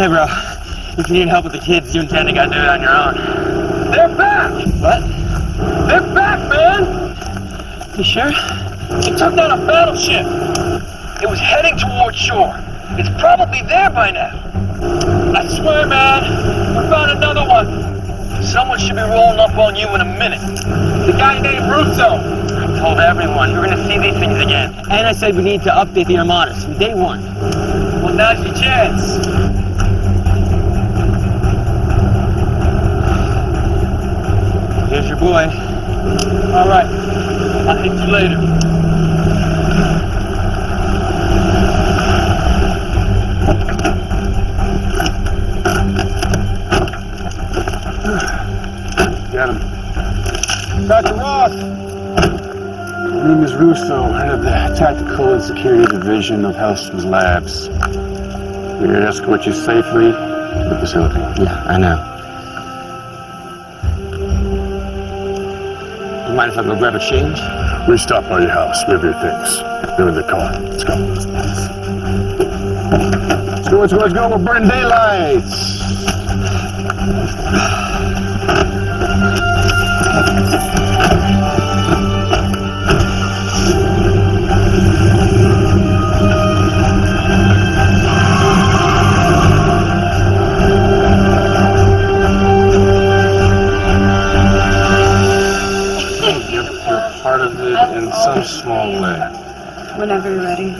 Hey, bro. If you need help with the kids, you and Danny gotta do it on your own. They're back! What? They're back, man! You sure? They took down a battleship. It was heading towards shore. It's probably there by now. I swear, man, we found another one. Someone should be rolling up on you in a minute. The guy named Russo. I told everyone you're gonna see these things again. And I said we need to update the armadas from day one. Well, now's your chance. Here's your boy. All right, I'll hit you later. Got him. Dr. Ross! My name is Russo, head of the Tactical and Security Division of Hellstrom Labs. We're here to escort you safely to the facility. Yeah, I know. You mind if I go grab a change? We stop by your house. We have your things. They're in the car. Let's go. Let's go. We're burning daylights. You're part of it in some small way. Whenever you're ready.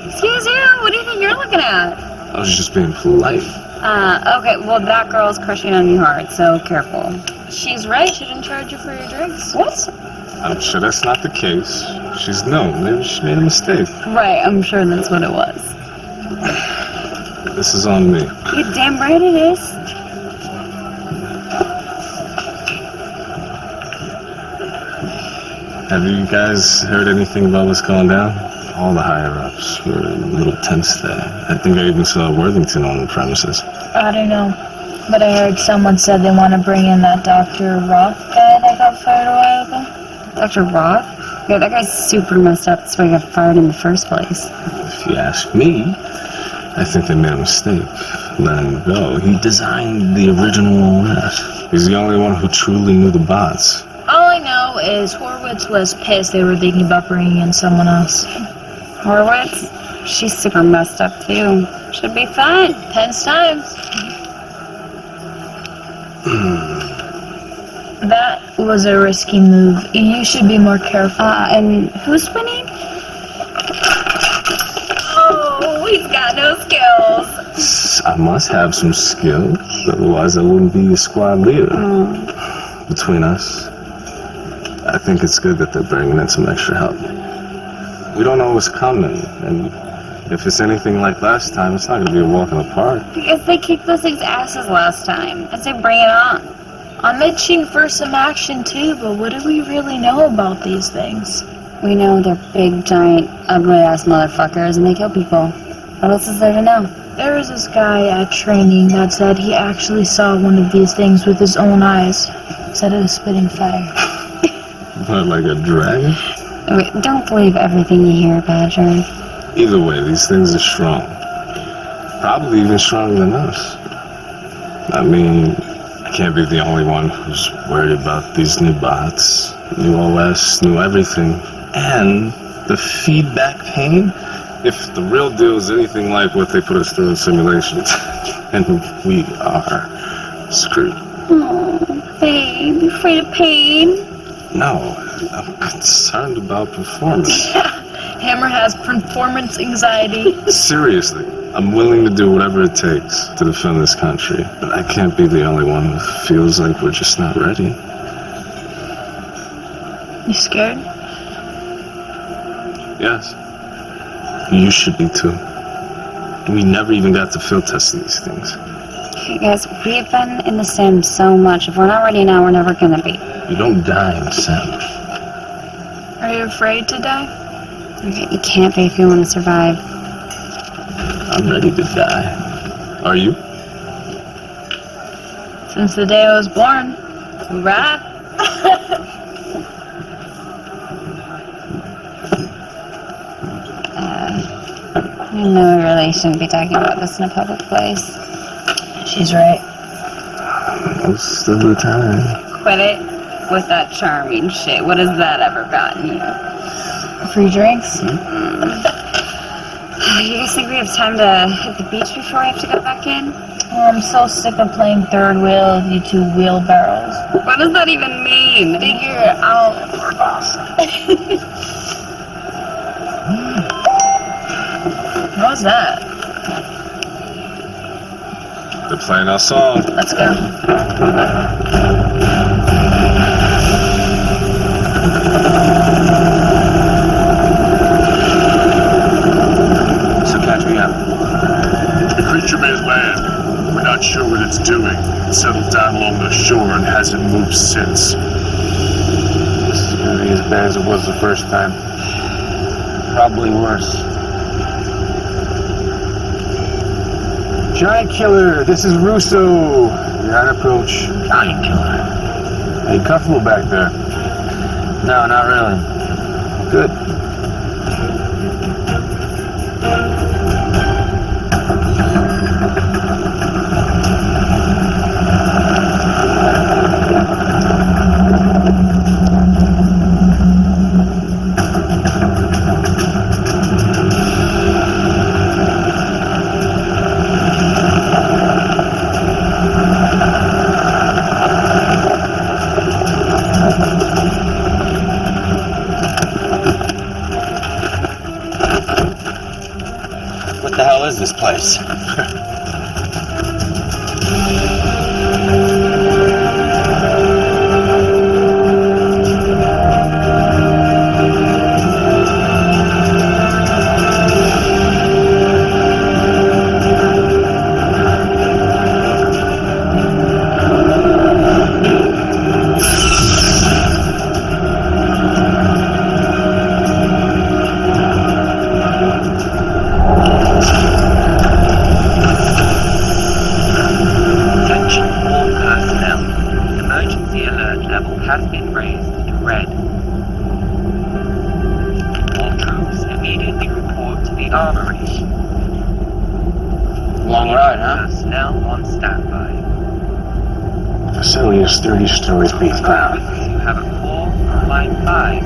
Excuse you, what do you think you're looking at? I was just being polite. Okay, well that girl's crushing on you hard, so careful. She's right, she didn't charge you for your drinks. What? I'm sure that's not the case. She's known. Maybe she made a mistake. Right, I'm sure that's what it was. This is on me. You damn right it is. Have you guys heard anything about what's going down? All the higher-ups were a little tense there. I think I even saw Worthington on the premises. I don't know, but I heard someone said they want to bring in that Dr. Roth guy that got fired a while ago. Dr. Roth? Yeah, that guy's super messed up. That's why he got fired in the first place. If you ask me, I think they made a mistake letting him go. He designed the original OS. He's the only one who truly knew the bots. All I know is Horwitz was pissed they were thinking about bringing in someone else. Horwitz? She's super messed up too. Should be fine. Tense times. That was a risky move. You should be more careful. And who's winning? Oh, he's got no skills. I must have some skill, otherwise I wouldn't be a squad leader. Between us, I think it's good that they're bringing in some extra help. We don't know what's coming, and if it's anything like last time, it's not going to be a walk in the park. Because they kicked those things' asses last time. I say bring it on. I'm itching for some action too, but what do we really know about these things? We know they're big, giant, ugly-ass motherfuckers, and they kill people. What else is there to know? There was this guy at training that said he actually saw one of these things with his own eyes. Said it was spitting fire. What, like a dragon? Wait, don't believe everything you hear, Badger. Either way, these things are strong. Probably even stronger than us. I mean, I can't be the only one who's worried about these new bots, new OS, new everything. And the feedback pain? If the real deal is anything like what they put us through in simulations, then we are screwed. Oh, babe, you afraid of pain? No, I'm concerned about performance. Hammer has performance anxiety. Seriously, I'm willing to do whatever it takes to defend this country, but I can't be the only one who feels like we're just not ready. You scared? Yes. You should be too. We never even got to field testing these things. Hey guys, we've been in the sim so much. If we're not ready now, we're never gonna be. You don't die in the sim. Are you afraid to die? Okay, you can't be if you want to survive. I'm ready to die. Are you? Since the day I was born. Right? You know we really shouldn't be talking about this in a public place. She's right. Most of the time. Quit it with that charming shit. What has that ever gotten you? Free drinks? You guys think we have time to hit the beach before I have to go back in? Oh, I'm so sick of playing third wheel with you two wheelbarrows. What does that even mean? Figure it out. What's that? They're playing our song. Let's go. So catch me up. The creature made land. We're not sure what it's doing. It settled down along the shore and hasn't moved since. This is gonna be as bad as it was the first time. Probably worse. Giant Killer, this is Russo. You're on approach. Giant killer. Hey, comfortable back there? No, not really. Good. What the hell is this place? Has been raised to red. All troops immediately report to the armory. Long ride, huh? Personnel on standby. Facility is 30 stories beneath ground. You have a call on line 5.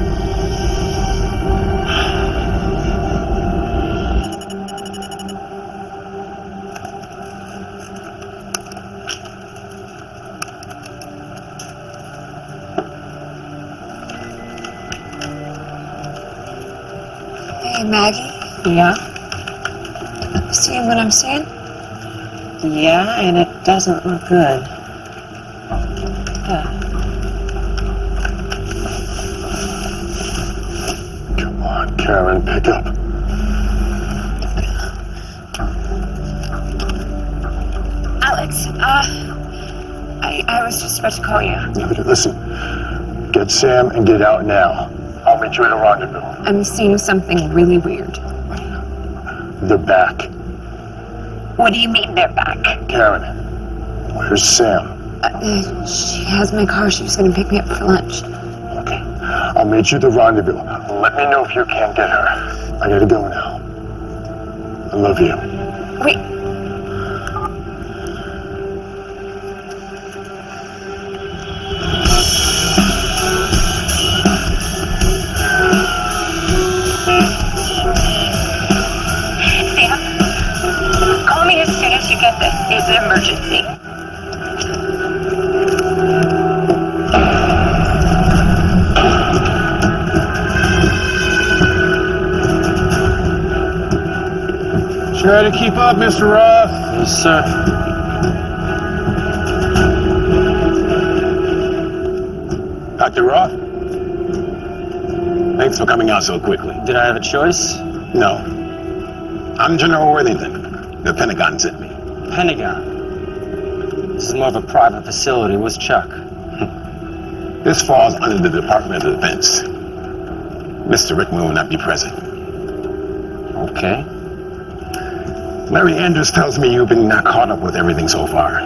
Hey, Maggie, Yeah? seeing what I'm seeing? Yeah, and it doesn't look good. Come on, Karen, pick up. Alex, I was just about to call you. Listen, get Sam and get out now. I'll meet you at a rendezvous. I'm seeing something really weird. They're back. What do you mean they're back? Karen, where's Sam? She has my car. She was going to pick me up for lunch. Okay, I'll meet you at the rendezvous. Let me know if you can't get her. I gotta go now. I love you. Wait. Sam, call me as soon as you get this. It's an emergency. Try to keep up, Mr. Roth. Yes, sir. Dr. Roth? Thanks for coming out so quickly. Did I have a choice? No. I'm General Worthington. The Pentagon sent me. Pentagon. This is more of a private facility. Where's Chuck? This falls under the Department of Defense. Mr. Rickman will not be present. Okay. Larry Andrews tells me you've been not caught up with everything so far.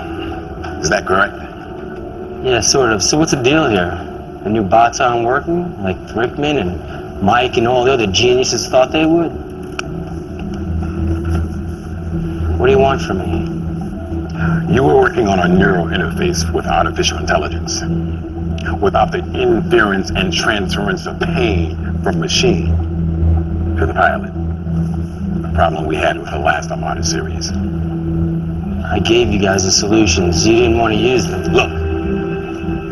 Is that correct? Yeah, sort of. So what's the deal here? The new bots aren't working? Like Rickman and Mike and all the other geniuses thought they would? What do you want from me? You were working on a neural interface with artificial intelligence. Without the inference and transference of pain from machine to the pilot. The problem we had with the last Armada series. I gave you guys the solutions. You didn't want to use them. Look,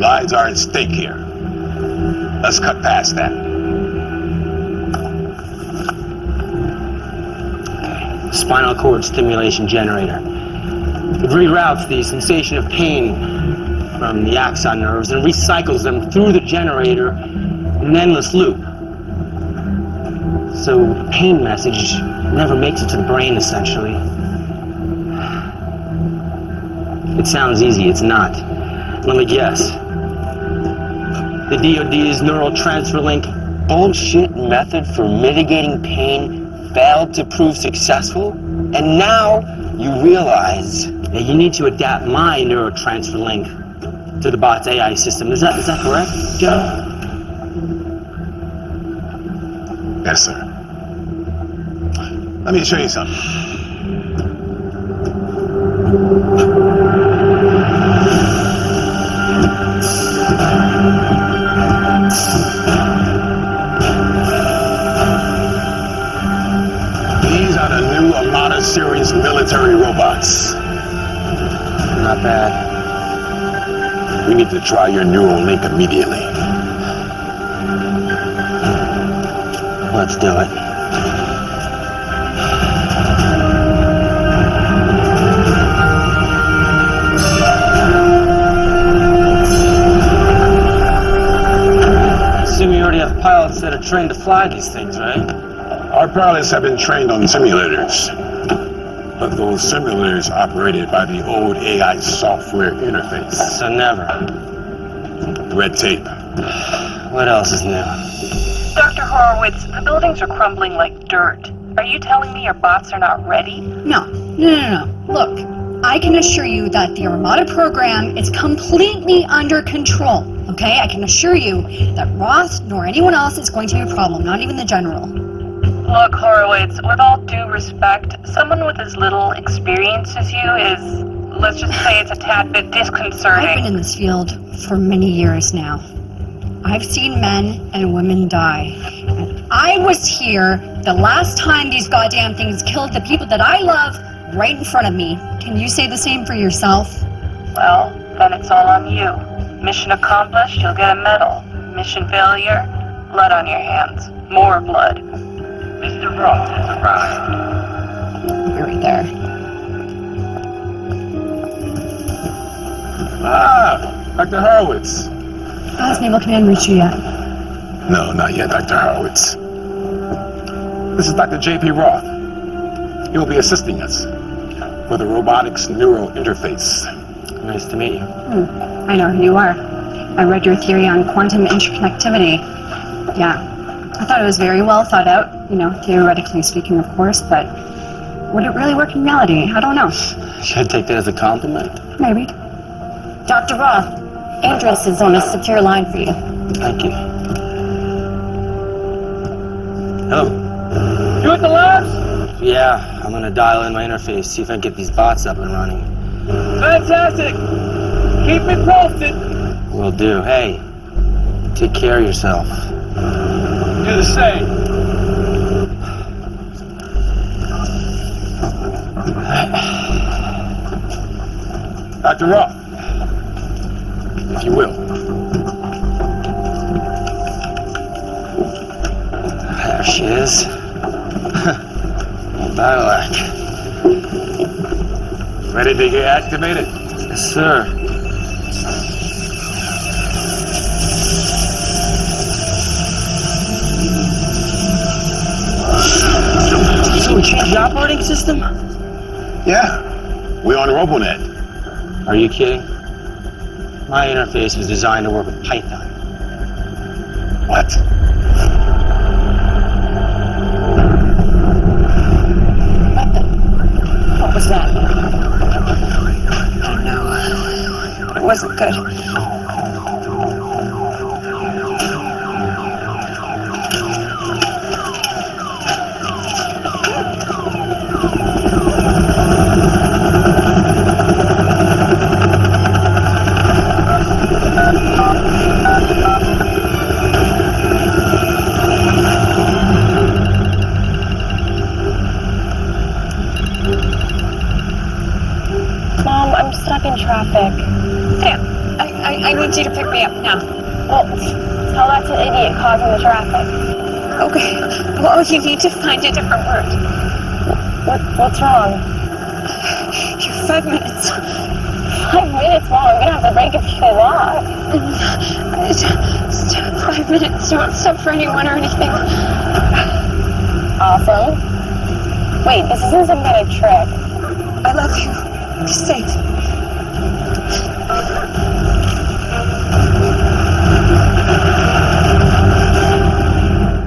lives are at stake here. Let's cut past that. Spinal cord stimulation generator. It reroutes the sensation of pain from the axon nerves and recycles them through the generator in an endless loop. So the pain message never makes it to the brain, essentially. It sounds easy, it's not. Let me guess. The DoD's neural transfer link bullshit method for mitigating pain failed to prove successful? And now you realize that you need to adapt my neurotransfer link to the bot's AI system. Is that correct, Joe? Yes, sir. Let me show you something. These are the new Armada series military robots. Not bad. We need to try your neural link immediately. Let's do it. I assume you already have pilots that are trained to fly these things, right? Our pilots have been trained on simulators. But those simulators operated by the old AI software interface. So never. Red tape. What else is new? Dr. Horowitz, the buildings are crumbling like dirt. Are you telling me your bots are not ready? No. Look, I can assure you that the Armada program is completely under control, okay? I can assure you that Roth nor anyone else is going to be a problem, not even the General. Look, Horowitz, with all due respect, someone with as little experience as you is, let's just say it's a tad bit disconcerting. I've been in this field for many years now. I've seen men and women die. And I was here the last time these goddamn things killed the people that I love right in front of me. Can you say the same for yourself? Well, then it's all on you. Mission accomplished, you'll get a medal. Mission failure, blood on your hands. More blood. Mr. Roth has arrived. You're right there. Ah, Dr. Horowitz. Has Naval Command reached you yet? No, not yet, Dr. Horowitz. This is Dr. J.P. Roth. He will be assisting us for the robotics neural interface. Nice to meet you. I know who you are. I read your theory on quantum interconnectivity. Yeah. I thought it was very well thought out, theoretically speaking, of course, but would it really work in reality? I don't know. Should I take that as a compliment? Maybe. Dr. Roth, Andres is on a secure line for you. Thank you. Hello. You at the labs? Yeah, I'm gonna dial in my interface, see if I can get these bots up and running. Fantastic! Keep me posted! Will do. Hey, take care of yourself. Do the same. Dr. Roth, if you will. There she is. Dialect. Ready to get activated? Yes, sir. So we changed the operating system? Yeah. We're on RoboNet. Are you kidding? My interface was designed to work with Python. What? What was that? I don't know. It wasn't good. stuck in traffic. Sam, I need you to pick me up now. Well, tell that to the idiot causing the traffic. Okay. Well, you need to find a different route. What's wrong? You're 5 minutes. 5 minutes? Well, I'm gonna have to break if you walk. Just 5 minutes. Don't stop for anyone or anything. Awesome. Wait, this isn't some kind of trick. I love you. Be safe.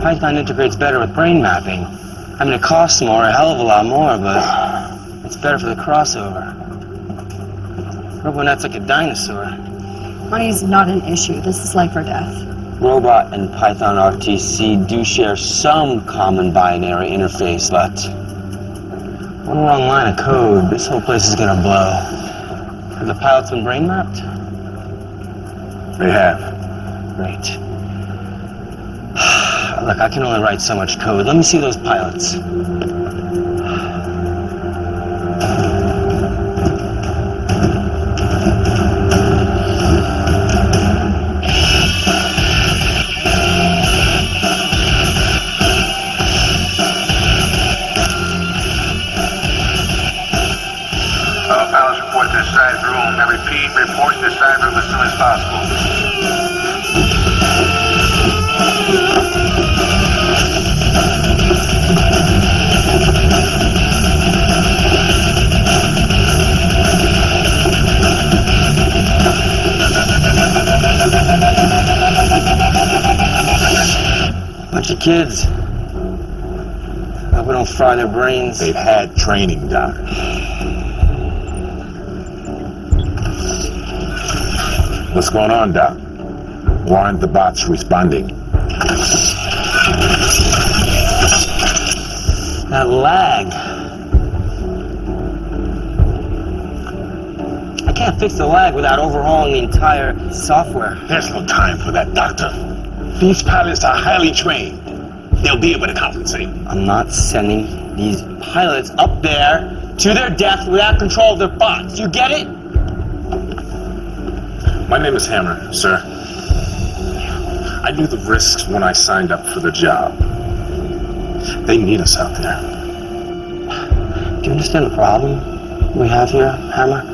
Python integrates better with brain mapping. I mean, it costs more, a hell of a lot more, but it's better for the crossover. RoboNet's like a dinosaur. Money's not an issue. This is life or death. Robot and Python RTC do share some common binary interface, but one wrong line of code, this whole place is gonna blow. Have the pilots been brain mapped? They have. Great. Look, I can only write so much code. Let me see those pilots. All pilots report to the side room. I repeat, report to the side room as soon as possible. Bunch of kids. Hope we don't fry their brains. They've had training, Doc. What's going on, Doc? Why aren't the bots responding? That lag. I can't fix the lag without overhauling the entire software. There's no time for that, Doctor. These pilots are highly trained. They'll be able to compensate. I'm not sending these pilots up there to their death without control of their bots. You get it? My name is Hammer, sir. I knew the risks when I signed up for the job. They need us out there. Do you understand the problem we have here, Hammer?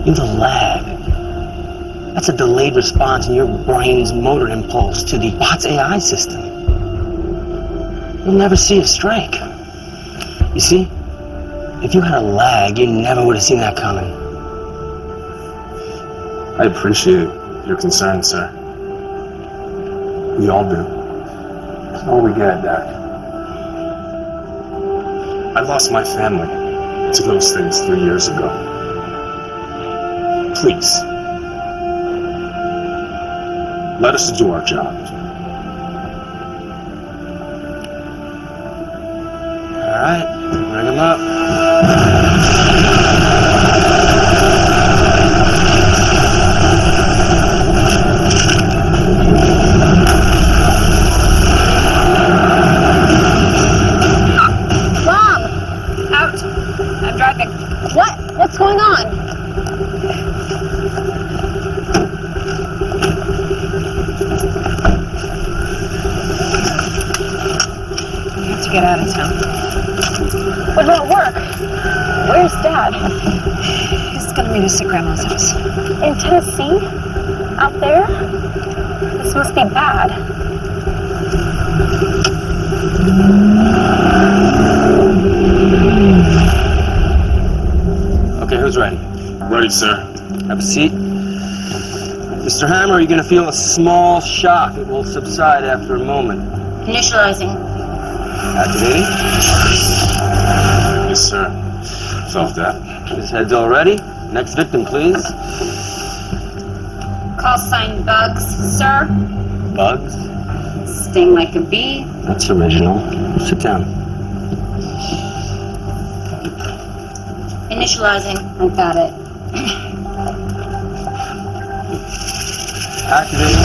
You have a lag. That's a delayed response in your brain's motor impulse to the bot's AI system. You'll never see a strike. You see, if you had a lag, you never would have seen that coming. I appreciate your concern, sir. We all do. That's all we got, Doc. I lost my family to those things 3 years ago. Please, let us do our job. All right, bring him up. Mom! Out! I'm driving. What? What's going on? We have to get out of town. What about work? Where's Dad? He's gonna meet us at Grandma's house. In Tennessee? Out there? This must be bad. Okay, who's ready? Ready, sir. Have a seat. Mr. Hammer, you're going to feel a small shock. It will subside after a moment. Initializing. Activating. Yes, sir. Felt that. His head's all ready. Next victim, please. Call sign Bugs, sir. Bugs. Sting like a bee. That's original. Sit down. Initializing. I got it. Activating.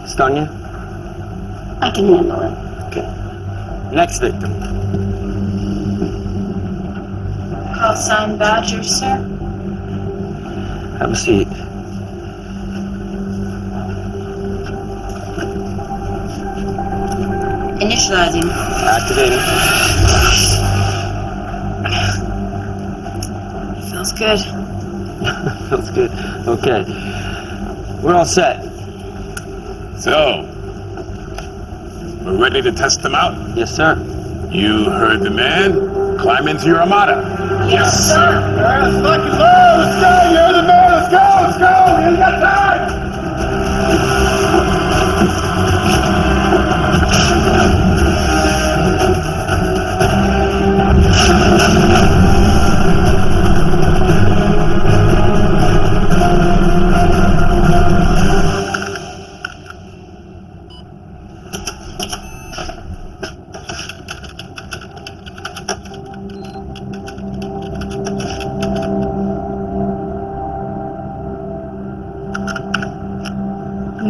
Stun you? I can handle it. Okay. Next victim. call sign Badger, sir. Have a seat. Initializing. Activating. Feels good. Feels good. Okay. We're all set. So, we're ready to test them out? Yes, sir. You heard the man. Climb into your armada. Yes, sir. Let's fucking go! Let's go! You're the man! Let's go! Let's go! We ain't got time!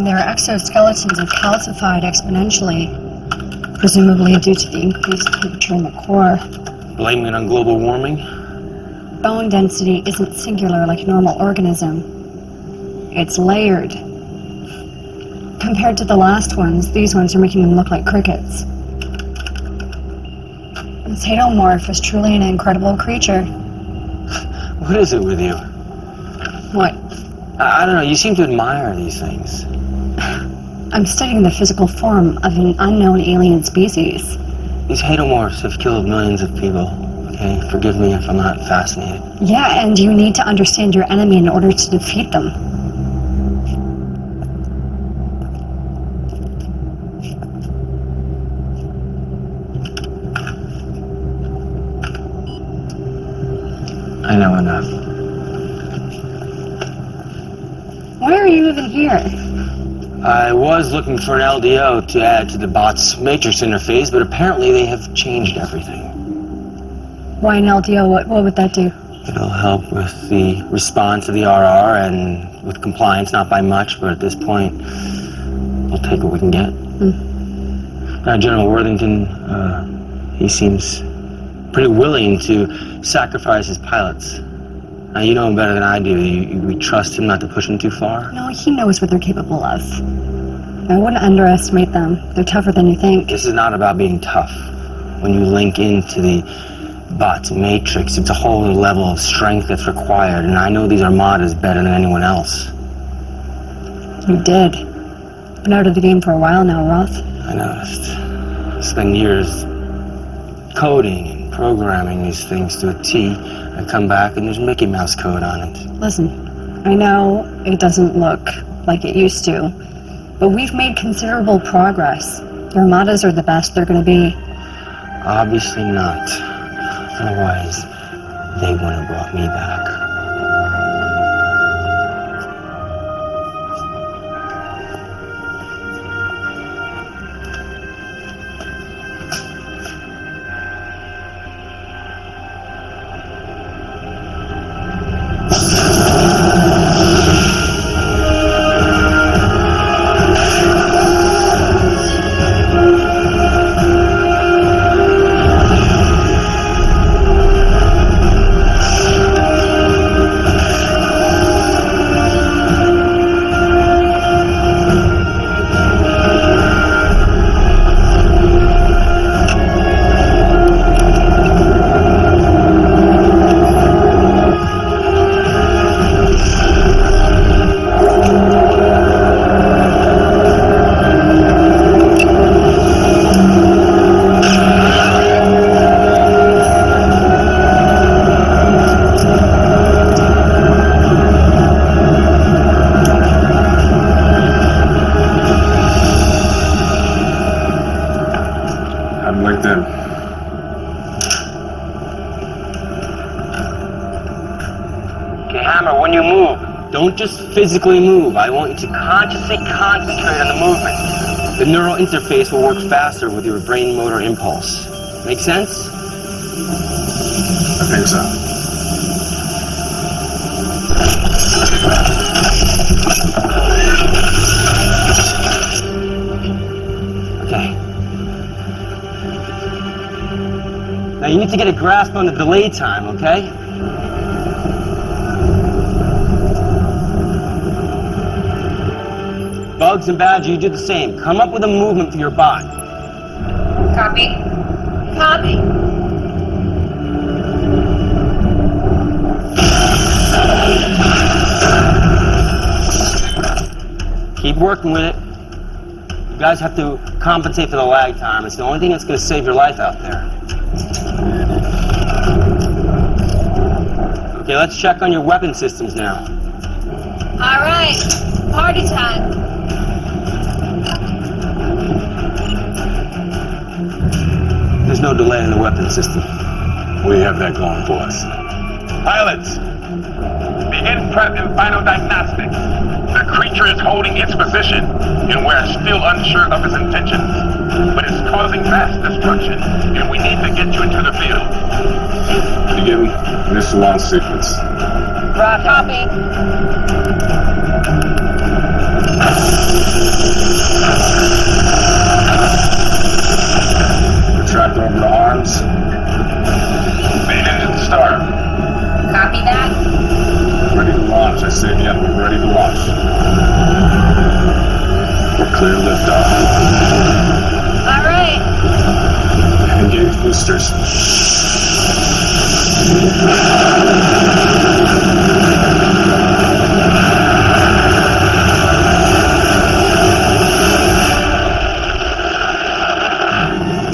Their exoskeletons have calcified exponentially, presumably due to the increased temperature in the core. Blaming it on global warming? Bone density isn't singular like a normal organism. It's layered. Compared to the last ones, these ones are making them look like crickets. This Hadomorph is truly an incredible creature. What is it with you? What? I don't know, you seem to admire these things. I'm studying the physical form of an unknown alien species. These Hadomorphs have killed millions of people. Okay, forgive me if I'm not fascinated. Yeah, and you need to understand your enemy in order to defeat them. I know enough. Why are you even here? I was looking for an LDO to add to the bot's matrix interface, but apparently they have changed everything. Why an LDO? What would that do? It'll help with the response to the RR and with compliance, not by much, but at this point, we'll take what we can get. General Worthington, he seems pretty willing to sacrifice his pilots. Now, you know him better than I do. We trust him not to push him too far. No, he knows what they're capable of. I wouldn't underestimate them. They're tougher than you think. This is not about being tough. When you link into the bot's matrix, it's a whole other level of strength that's required, and I know these armadas better than anyone else. You did. Been out of the game for a while now, Roth. I noticed. Spend years coding and programming these things to a T. I come back and there's Mickey Mouse code on it. Listen, I know it doesn't look like it used to, but we've made considerable progress. The armadas are the best they're going to be. Obviously not. Otherwise, they wouldn't have brought me back. Like them. Okay, Hammer, when you move, don't just physically move. I want you to consciously concentrate on the movement. The neural interface will work faster with your brain motor impulse. Make sense? I think so. Okay. Now you need to get a grasp on the delay time, okay? Bugs and Badger, you do the same. Come up with a movement for your bot. Copy. Copy. Keep working with it. You guys have to compensate for the lag time. It's the only thing that's going to save your life out there. Okay, let's check on your weapon systems now. All right. Party time. There's no delay in the weapon system. We have that going for us. Pilots, begin prep and final diagnostics. The creature is holding its position, and we're still unsure of its intentions. But it's causing mass destruction, and we need to get you into the field. Begin missile launch sequence. Rock. Copy. Retract over the arms. Main engine start. Copy that. Ready to launch. I say again, we're ready to launch. We're clear liftoff. All right. Engage boosters.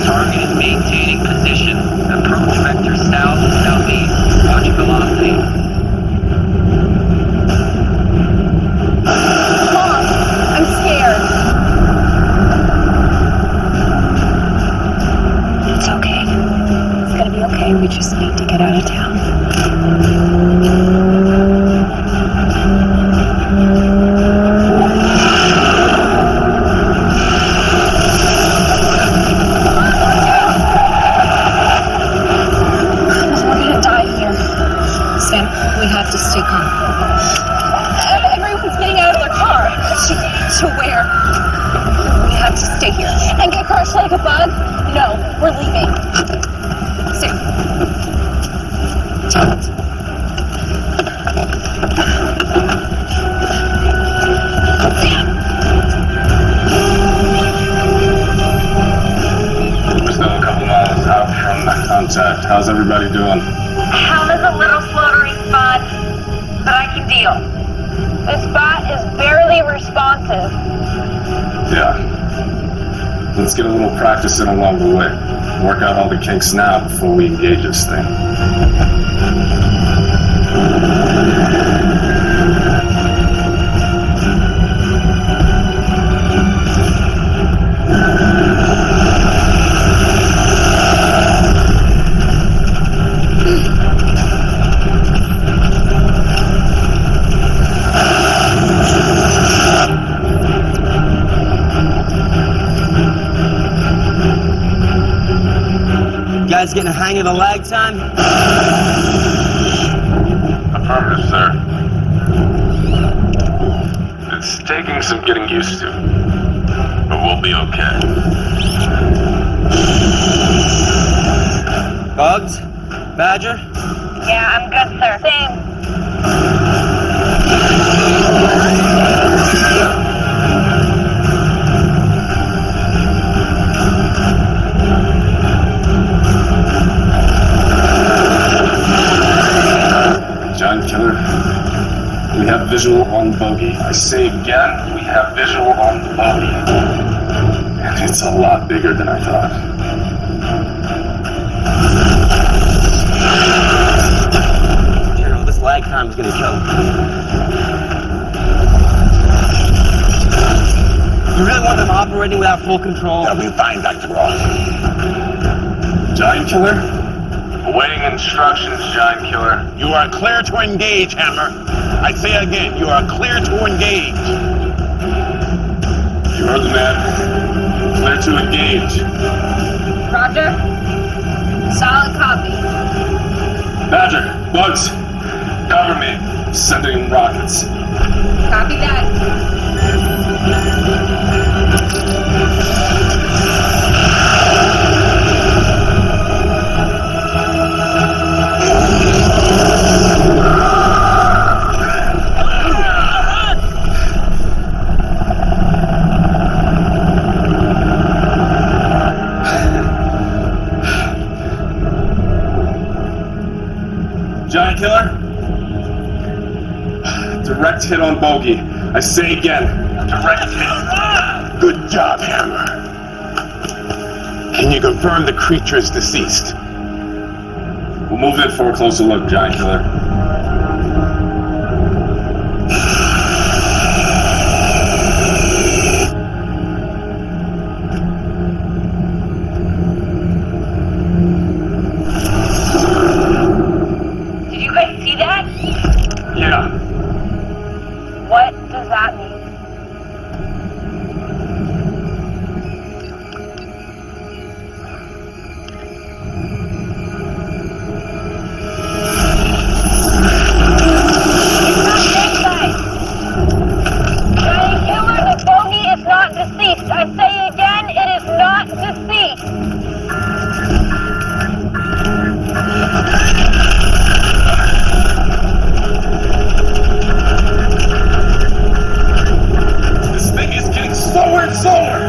Target is maintaining position. Approach vector south-southeast. Watch velocity. Mom, I'm scared. It's okay. It's gonna be okay. We just need to get out of town. We're gonna die here. Sam, we have to stay calm. Everyone's getting out of their car. To where? We have to stay here. And get crushed like a bug? No, we're leaving. Sam. Don't. We're still a couple miles out from contact. How's everybody doing? Helm is a little slow to respond, but I can deal. This bot is barely responsive. Yeah. Let's get a little practice in along the way. Work out all the kinks now before we engage this thing. You guys getting a hang of the lag time? Affirmative, sir. It's taking some getting used to, but we'll be okay. Bugs? Badger? Yeah, I'm good, sir. Same. Giant Killer, we have visual on the bogey. I say again, we have visual on the bogey. And it's a lot bigger than I thought. General, this lag time is gonna kill him. You really want them operating without full control? That'll be fine, Dr. Ross. Giant Killer? Awaiting instructions, Giant Killer. You are clear to engage, Hammer. I say again, you are clear to engage. You heard the man. Clear to engage. Roger. Solid copy. Badger, Bugs, cover me. Sending rockets. Copy that. Giant killer? Direct hit on bogey. I say again, direct hit. Good job, Hammer. Can you confirm the creature is deceased? We'll move in for a closer look, Giant Killer. Did you guys see that? Yeah. What does that mean? Deceased. I say again, it is not deceased. This thing is getting slower and slower.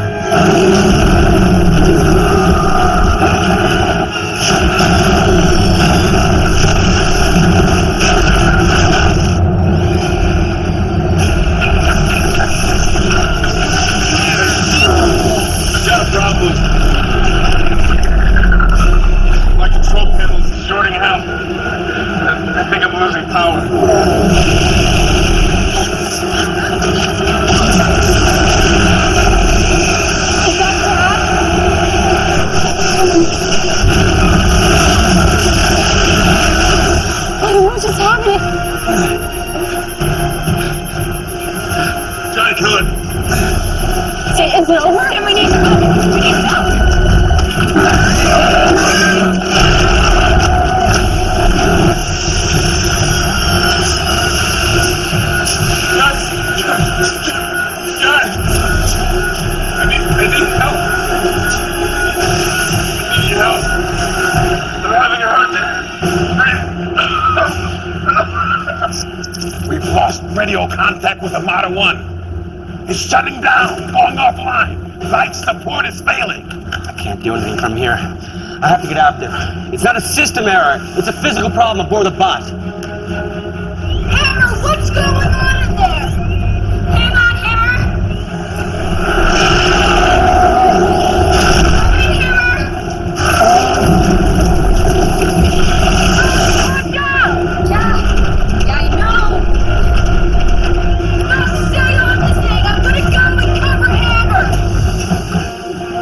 My control panel is shorting out. I think I'm losing power. What is happening? Giant Killer. Is it over? And we need to go. We need to go. I need help. I need help. I'm having a heart attack. We've lost radio contact with Armada 1. It's shutting down, going offline. Life support is failing. I can't do anything from here. I have to get out there. It's not a system error. It's a physical problem aboard the bot. Hammer, what's going on in there? Hang on, Hammer.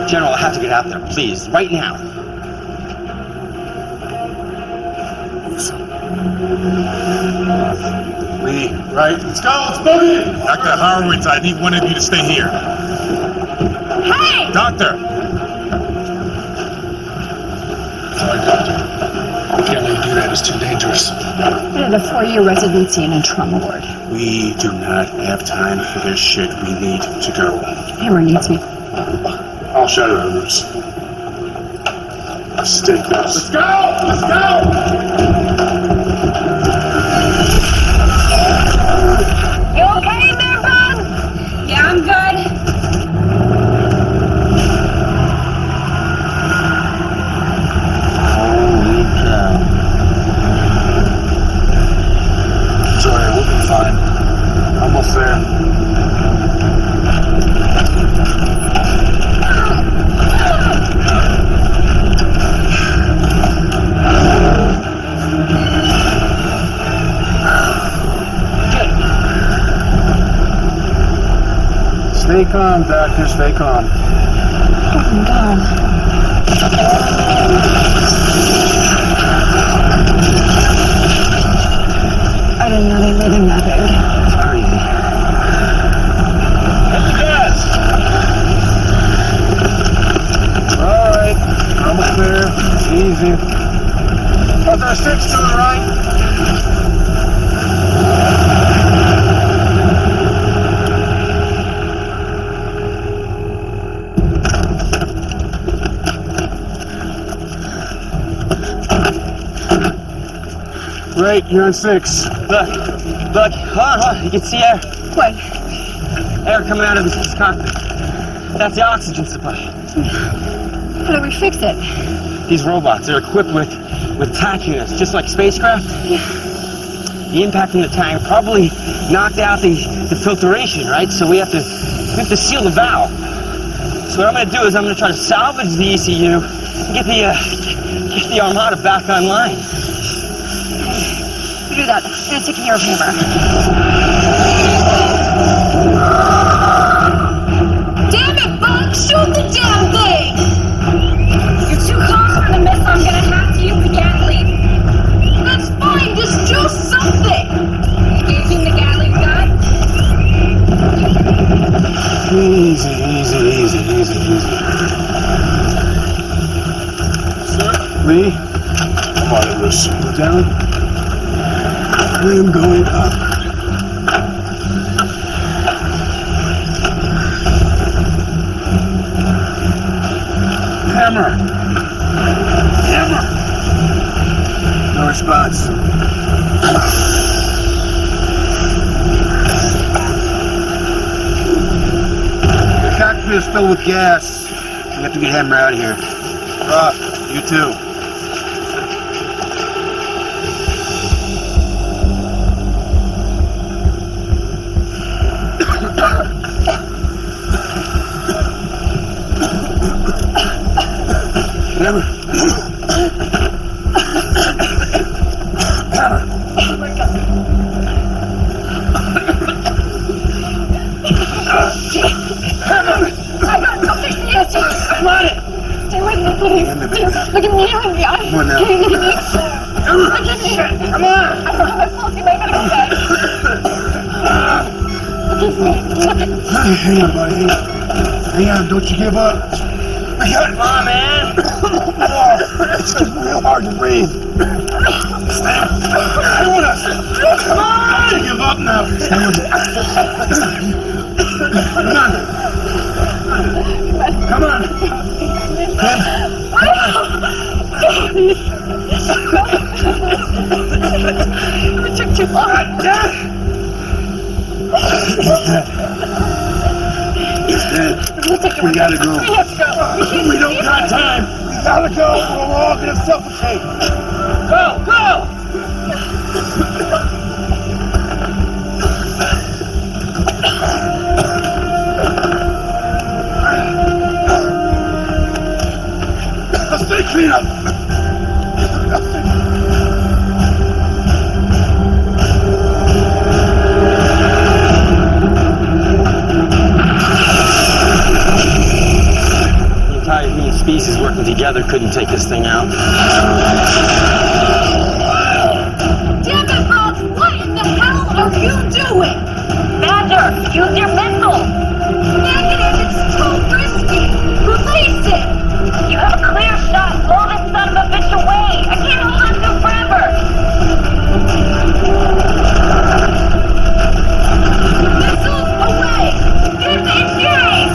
General, I have to get out there, please, right now. Lee, right? Let's go, let's move! Dr. Horowitz, I need one of you to stay here. Hey! Doctor! Sorry, Doctor. We can't let you do that, it's too dangerous. I did a 4-year residency in a trauma ward. We do not have time for this shit. We need to go. Hammer needs me. I'll shadow the rooms. Stay close. Let's go! Let's go! You okay there, bud? Yeah, I'm good. Holy cow. Sorry, we'll be fine. Almost there. Stay calm, Doctor, stay calm. Oh my God. I didn't know they lived in that big. Sorry. Yes! Alright, almost there. Easy. But there's 6 to the right. Great, you're on 6. Look, hold on. You can see air. What? Air coming out of this cockpit. That's the oxygen supply. How do we fix it? These robots are equipped with TAC units, just like spacecraft. the impact from the tank probably knocked out the filtration, right? So we have to seal the valve. So what I'm going to do is I'm going to try to salvage the ECU and get the Armada back online. You do that. I'm gonna take care of Hammer. Damn it, Buck! Shoot the damn thing! You're too close for the missile. I'm gonna have to use the Gatling. That's fine. Just do something. Engaging the Gatling gun. Easy. Sir, Lee, monitors down. I am going up. Hammer! No response. The cockpit is filled with gas. We have to get Hammer out of here. Roth, you too. Look at me, come on now. Come on. I don't have my pulse, you might gotta go back. Hang on, buddy. Hang on, don't you give up. Come on, man. It's just real hard to breathe. Stay with us. Come on. Don't you give up now. Stay with us. Come on. It took too long. He's dead. We gotta go. We have to go. We don't got time. We gotta go. We're all gonna suffocate. Go! Let's stay clean up. The entire human species working together couldn't take this thing out. Damn it, Bob! What in the hell are you doing? Badger, use your missile! Negative, it's too risky! Release it! You have a clear shot. Blow this son of a bitch away. I can't hold on to it forever. Missiles away! Disengage!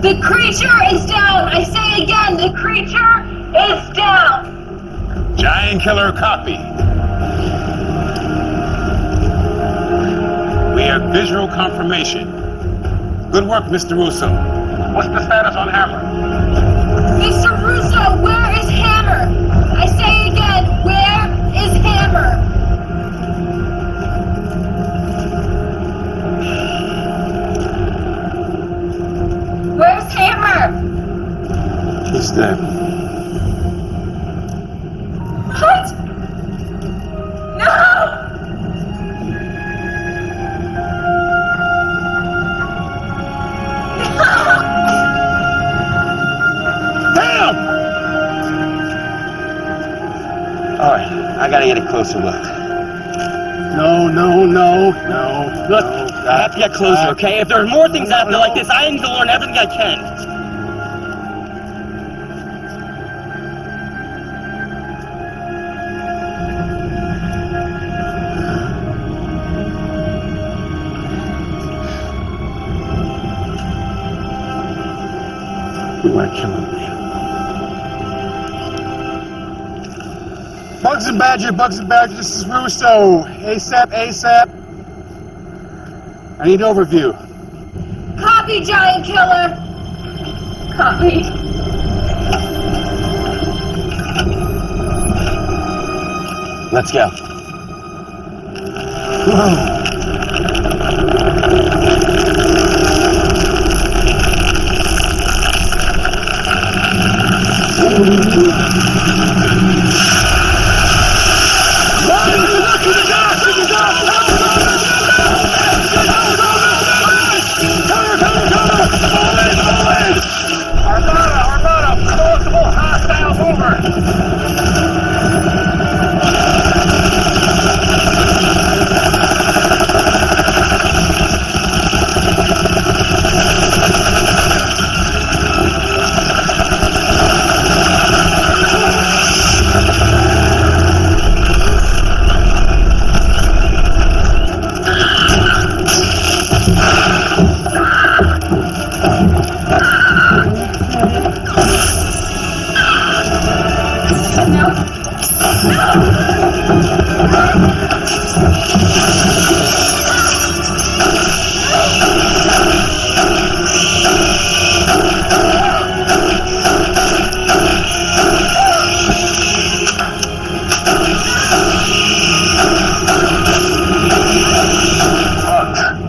The creature is down! I say again, the creature is down! Giant Killer copy. We have visual confirmation. Good work, Mr. Russo. What's the status on Hammer? Mr. Russo, where is Hammer? I say again, where is Hammer? Where's Hammer? He's dead. What? No! Damn! Alright, I gotta get a closer look. No. Look, I have to get closer, okay? If there are more things out there like this, I need to learn everything I can. We might kill him. Bugs and Badger, this is Russo. ASAP. I need overview. Copy, Giant Killer. Copy. Let's go. Armada! Multiple hostiles over!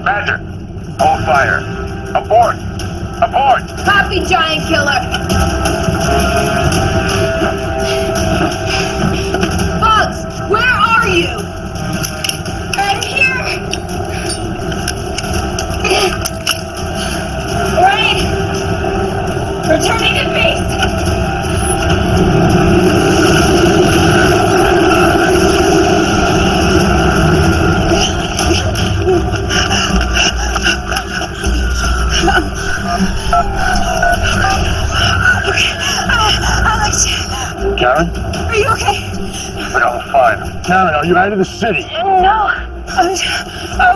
Badger, hold fire. Abort! Copy, Giant Killer. Bugs, where are you? I'm here. Right. Returning to base. Karen? Are you okay? No, fine. Karen, are you out of the city? No.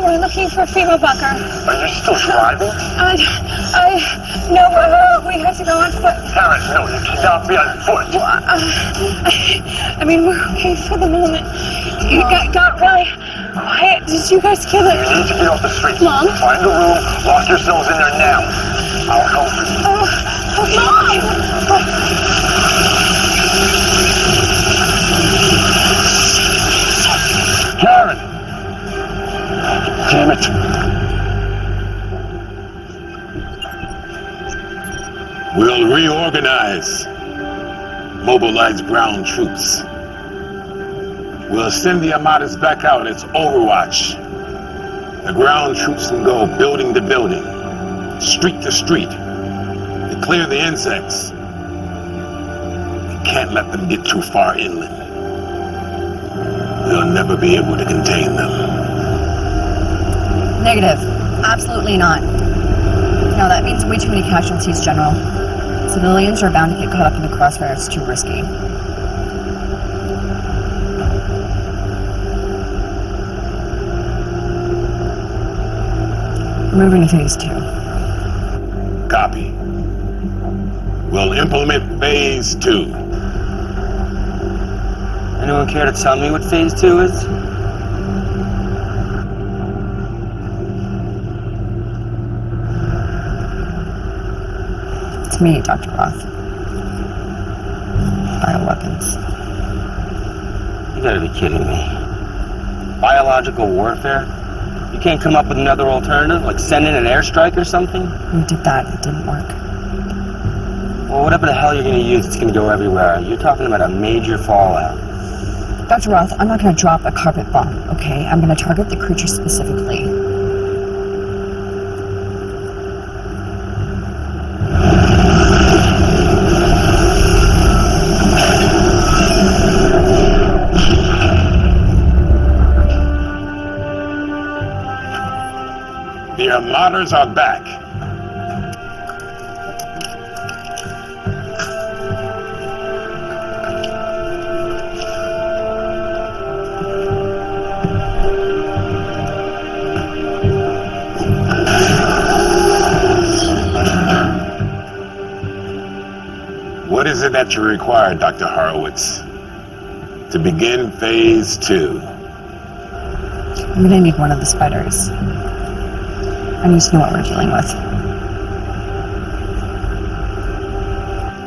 We're looking for Fema Bucker. Are you still driving? No, we have to go on foot. Karen, no, you cannot be on foot. I mean, we're okay for the moment. It got really quiet. Did you guys kill it? You need to get off the street. Mom? Find a room, lock yourselves in there now. I'll help you. Okay. Mom! Karen! Damn it. We'll reorganize. Mobilize ground troops. We'll send the Armadas back out as Overwatch. The ground troops can go building to building, street to street, to clear the insects. You can't let them get too far inland. We'll never be able to contain them. Negative. Absolutely not. No, that means way too many casualties, General. Civilians are bound to get caught up in the crossfire. It's too risky. We're moving to phase 2. Copy. We'll implement phase 2. Anyone care to tell me what phase 2 is? It's me, Dr. Roth. Bioweapons. You gotta be kidding me. Biological warfare? You can't come up with another alternative, like send in an airstrike or something? We did that. It didn't work. Well, whatever the hell you're gonna use, it's gonna go everywhere. You're talking about a major fallout. Dr. Roth, I'm not going to drop a carpet bomb, okay? I'm going to target the creature specifically. The Armadas are back. What is it that you require, Dr. Horowitz? To to begin phase 2. I'm gonna need one of the spiders. I need to know what we're dealing with.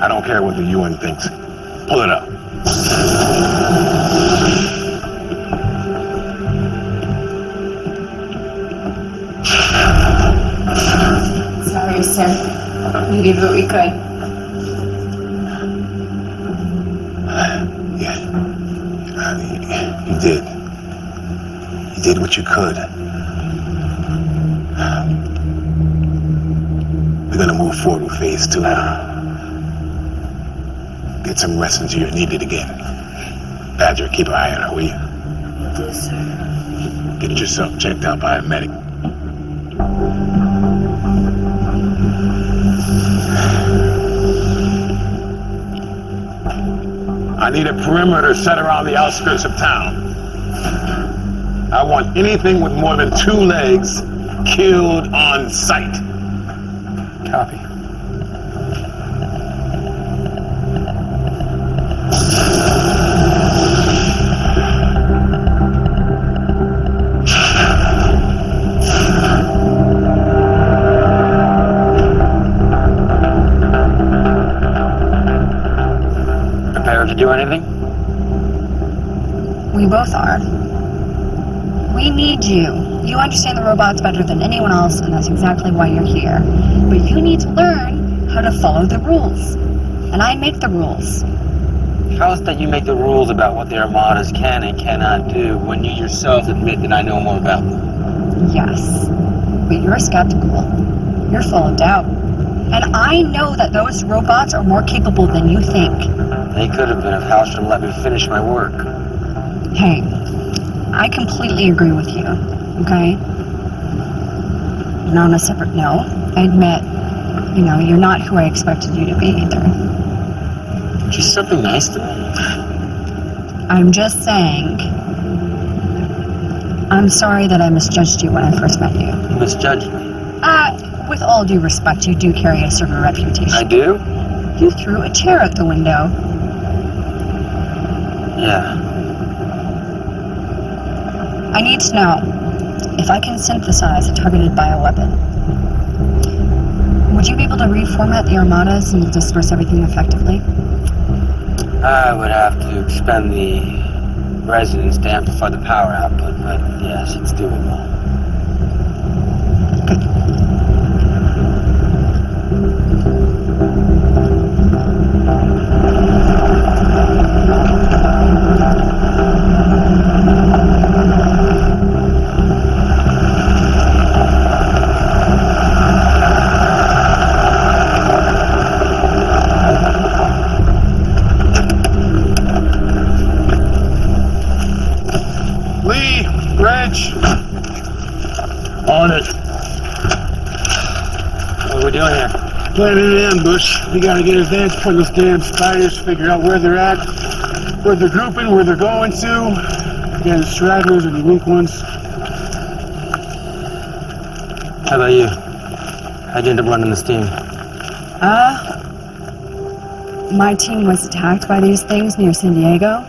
I don't care what the UN thinks. Pull it up. Sorry, sir. We did what we could. Yeah. You did. You did what you could. We're gonna move forward with phase 2 now. Get some rest until you're needed again. Badger, keep an eye on her, will you? Yes, sir. Get yourself checked out by a medic. I need a perimeter set around the outskirts of town. I want anything with more than 2 legs killed on sight. Copy. Prepared to do anything? We both are. We need you. You understand the robots better than anyone else, and that's exactly why you're here. But you need to learn how to follow the rules. And I make the rules. How is that you make the rules about what the Armadas can and cannot do when you yourself admit that I know more about them? Yes. But you're skeptical. You're full of doubt. And I know that those robots are more capable than you think. They could have been if Hallstrom let me finish my work. Hey, I completely agree with you, okay? And on a separate note, I admit, you're not who I expected you to be either. Just something nice to me. I'm just saying, I'm sorry that I misjudged you when I first met you. Misjudged me. With all due respect, you do carry a certain reputation. I do? You threw a chair out the window. Yeah. I need to know if I can synthesize a targeted bioweapon. Would you be able to reformat the Armadas and disperse everything effectively? I would have to expend the resonance to amplify the power output, but yes, it's doable. Lee, Reg, On it. What are we doing here? planning an ambush. We gotta get a vantage point of those damn spiders, figure out where they're at, where they're grouping, where they're going to. Again, stragglers or the weak ones. How about you? How'd you end up running this team? My team was attacked by these things near San Diego.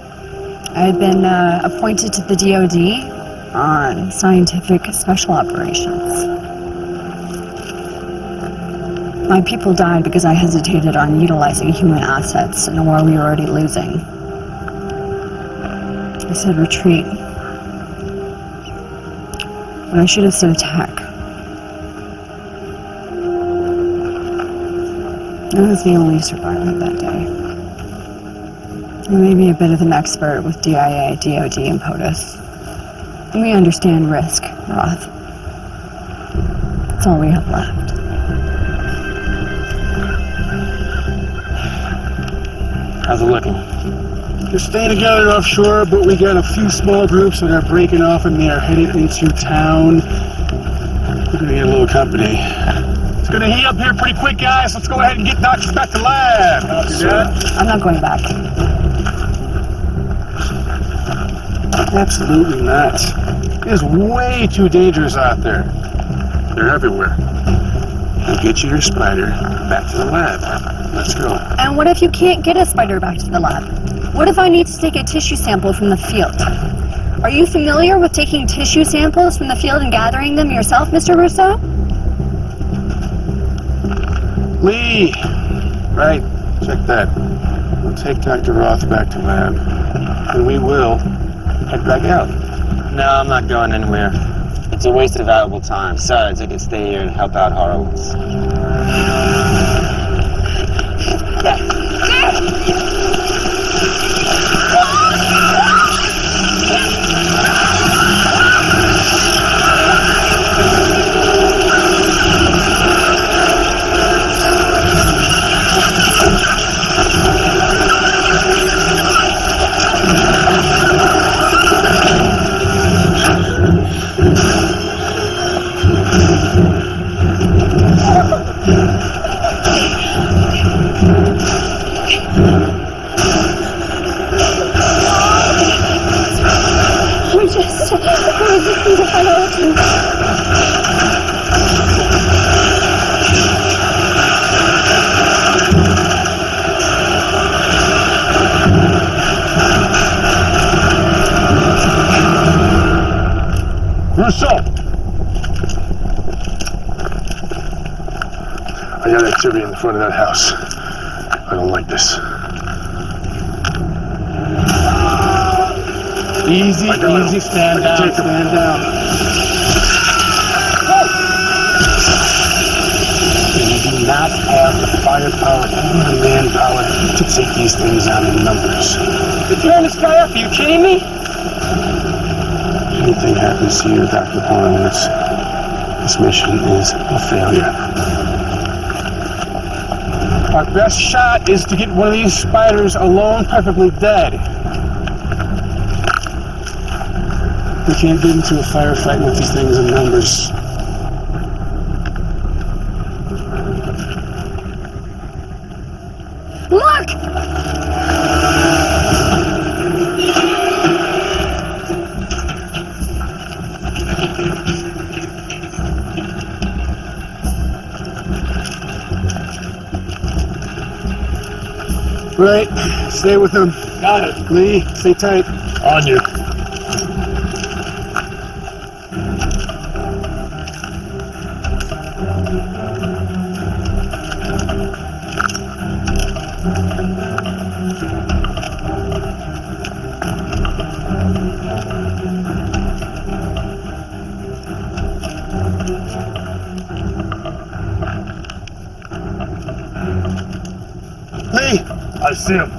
I had been appointed to the DoD on scientific special operations. My people died because I hesitated on utilizing human assets in a war we were already losing. I said retreat, but I should have said attack. I was the only survivor that day. I may be a bit of an expert with DIA, DoD, and POTUS. And we understand risk, Roth. That's all we have left. How's it looking? They're staying together offshore, but we got a few small groups that are breaking off and they are heading into town. We're gonna get a little company. It's gonna heat up here pretty quick, guys. Let's go ahead and get doctors back to lab. I'm not going back. Absolutely not. It is way too dangerous out there. They're everywhere. We'll get you your spider back to the lab. Let's go. And what if you can't get a spider back to the lab? What if I need to take a tissue sample from the field? Are you familiar with taking tissue samples from the field and gathering them yourself, Mr. Russo? Lee! Right, check that. We'll take Dr. Roth back to lab, and we will head back out. No, I'm not going anywhere. It's a waste of valuable time. Besides, I can stay here and help out Horowitz. We just need to find out. Russo! I got activity in the front of that house. I don't like this. Easy, stand down, stand down. We do not have the firepower or the manpower to take these things on in numbers. You're tearing this guy up, are you kidding me? Anything happens to you, Dr. Horowitz, this mission is a failure. Our best shot is to get one of these spiders alone, perfectly dead. We can't get into a firefight with these things in numbers. Look! Right, stay with him. Got it. Lee, stay tight. On you. Lee! I see him.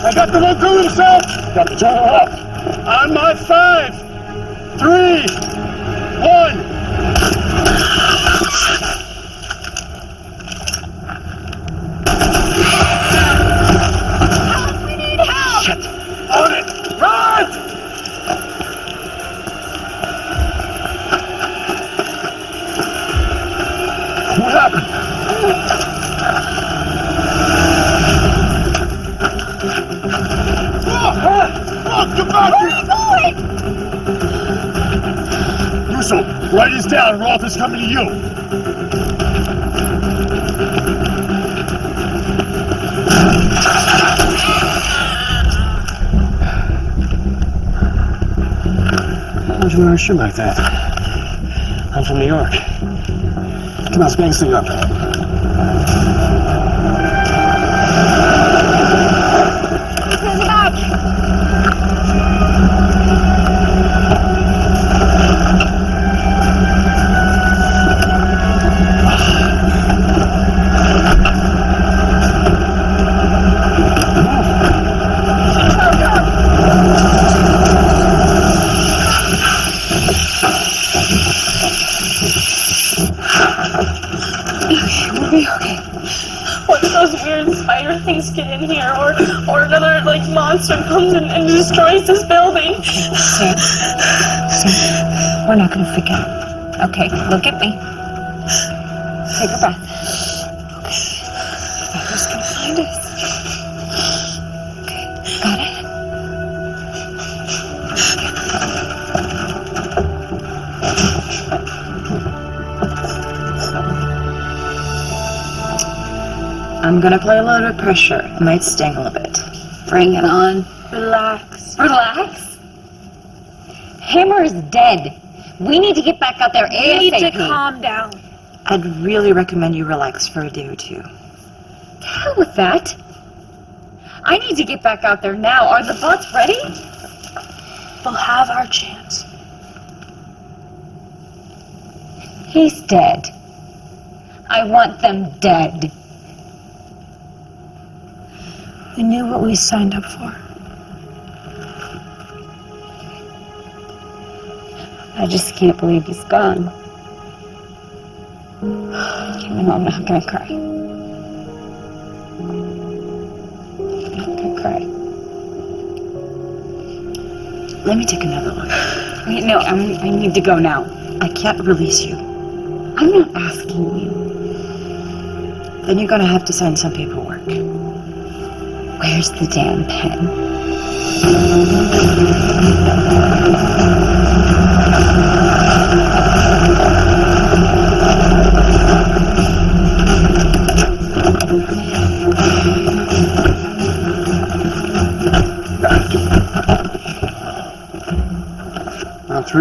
I got the one doing himself! Got the turn left. On my 5, 3, 1. We need help! Shit! On it! Run! What happened? Get back here! Russo, write this down. Roth is coming to you. Why'd you wear a shirt like that? I'm from New York. Come on, let's bang this thing up. There's a back! We'll be okay. What if those weird spider things get in here, or another like monster comes in and destroys this building? Sam, we're not gonna freak out. Okay, look at me. Take a breath. Spiders can find us. Okay, got it? I'm gonna apply a little bit of pressure. It might sting a little bit. Bring it on. Relax. Relax. Hammer is dead. We need to get back out there You need to ASAP. calm down. I'd really recommend you relax for a day or two. The hell with that. I need to get back out there now. Are the bots ready? We'll have our chance. He's dead. I want them dead. We knew what we signed up for. I just can't believe he's gone. Okay, no, I'm not gonna cry. I'm not gonna cry. Let me take another look. Wait, no, I need to go now. I can't release you. I'm not asking you. Then you're gonna have to sign some paperwork. Where's the damn pen?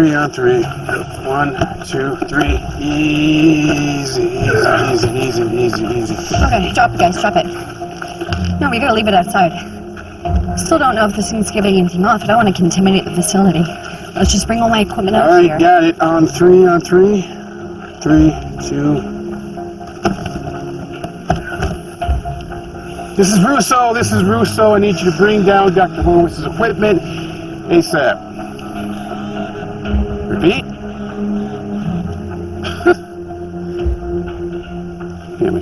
On three. 1, 2, 3. Easy. Okay, drop it, guys, drop it. No, we gotta leave it outside. Still don't know if this thing's giving anything off. I don't want to contaminate the facility. Let's just bring all my equipment out Alright, here. got it. On three. 3, 2. This is Russo. I need you to bring down Dr. Horowitz's equipment ASAP. Repeat.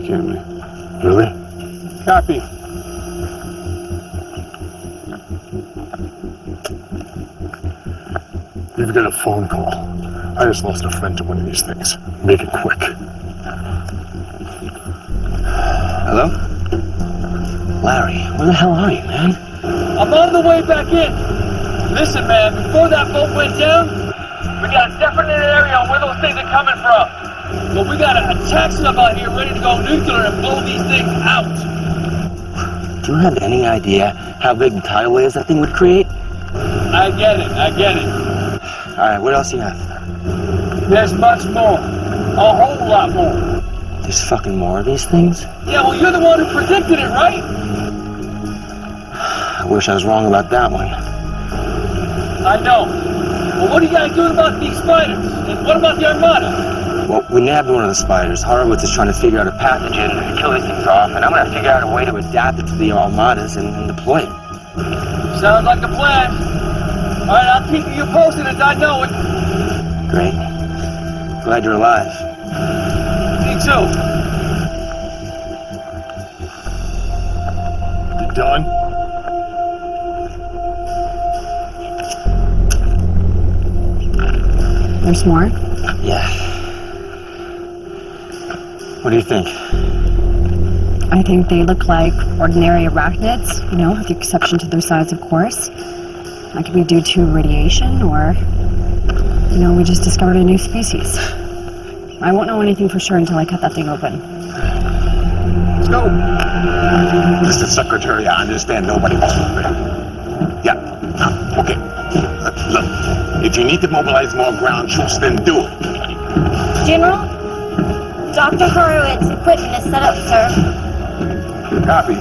Can't we? Really? Copy. You've got a phone call. I just lost a friend to one of these things. Make it quick. Hello? Larry, where the hell are you, man? I'm on the way back in. Listen, man, before that boat went down, we got a definite area on where those things are coming from. But we got a attack sub out here ready to go nuclear and blow these things out. Do you have any idea how big the tidal waves that thing would create? I get it. Alright, what else do you have? There's much more. A whole lot more. There's fucking more of these things? Yeah, well, you're the one who predicted it, right? I wish I was wrong about that one. I know. Well, what are you guys doing about these spiders? And what about the Armada? Well, we nabbed one of the spiders. Horowitz is trying to figure out a pathogen to kill these things off, and I'm gonna figure out a way to adapt it to the Armadas and deploy it. Sounds like a plan. Alright, I'll keep you posted as I know it. Great. Glad you're alive. Me too. You done? There's more? Yeah. What do you think? I think they look like ordinary arachnids, with the exception to their size, of course. That could be due to radiation, or, we just discovered a new species. I won't know anything for sure until I cut that thing open. Let's go. Mr. Secretary, I understand nobody wants to pay. Yeah. Okay. Look, if you need to mobilize more ground troops, then do it. General, Dr. Horowitz's equipment is set up, sir. Copy.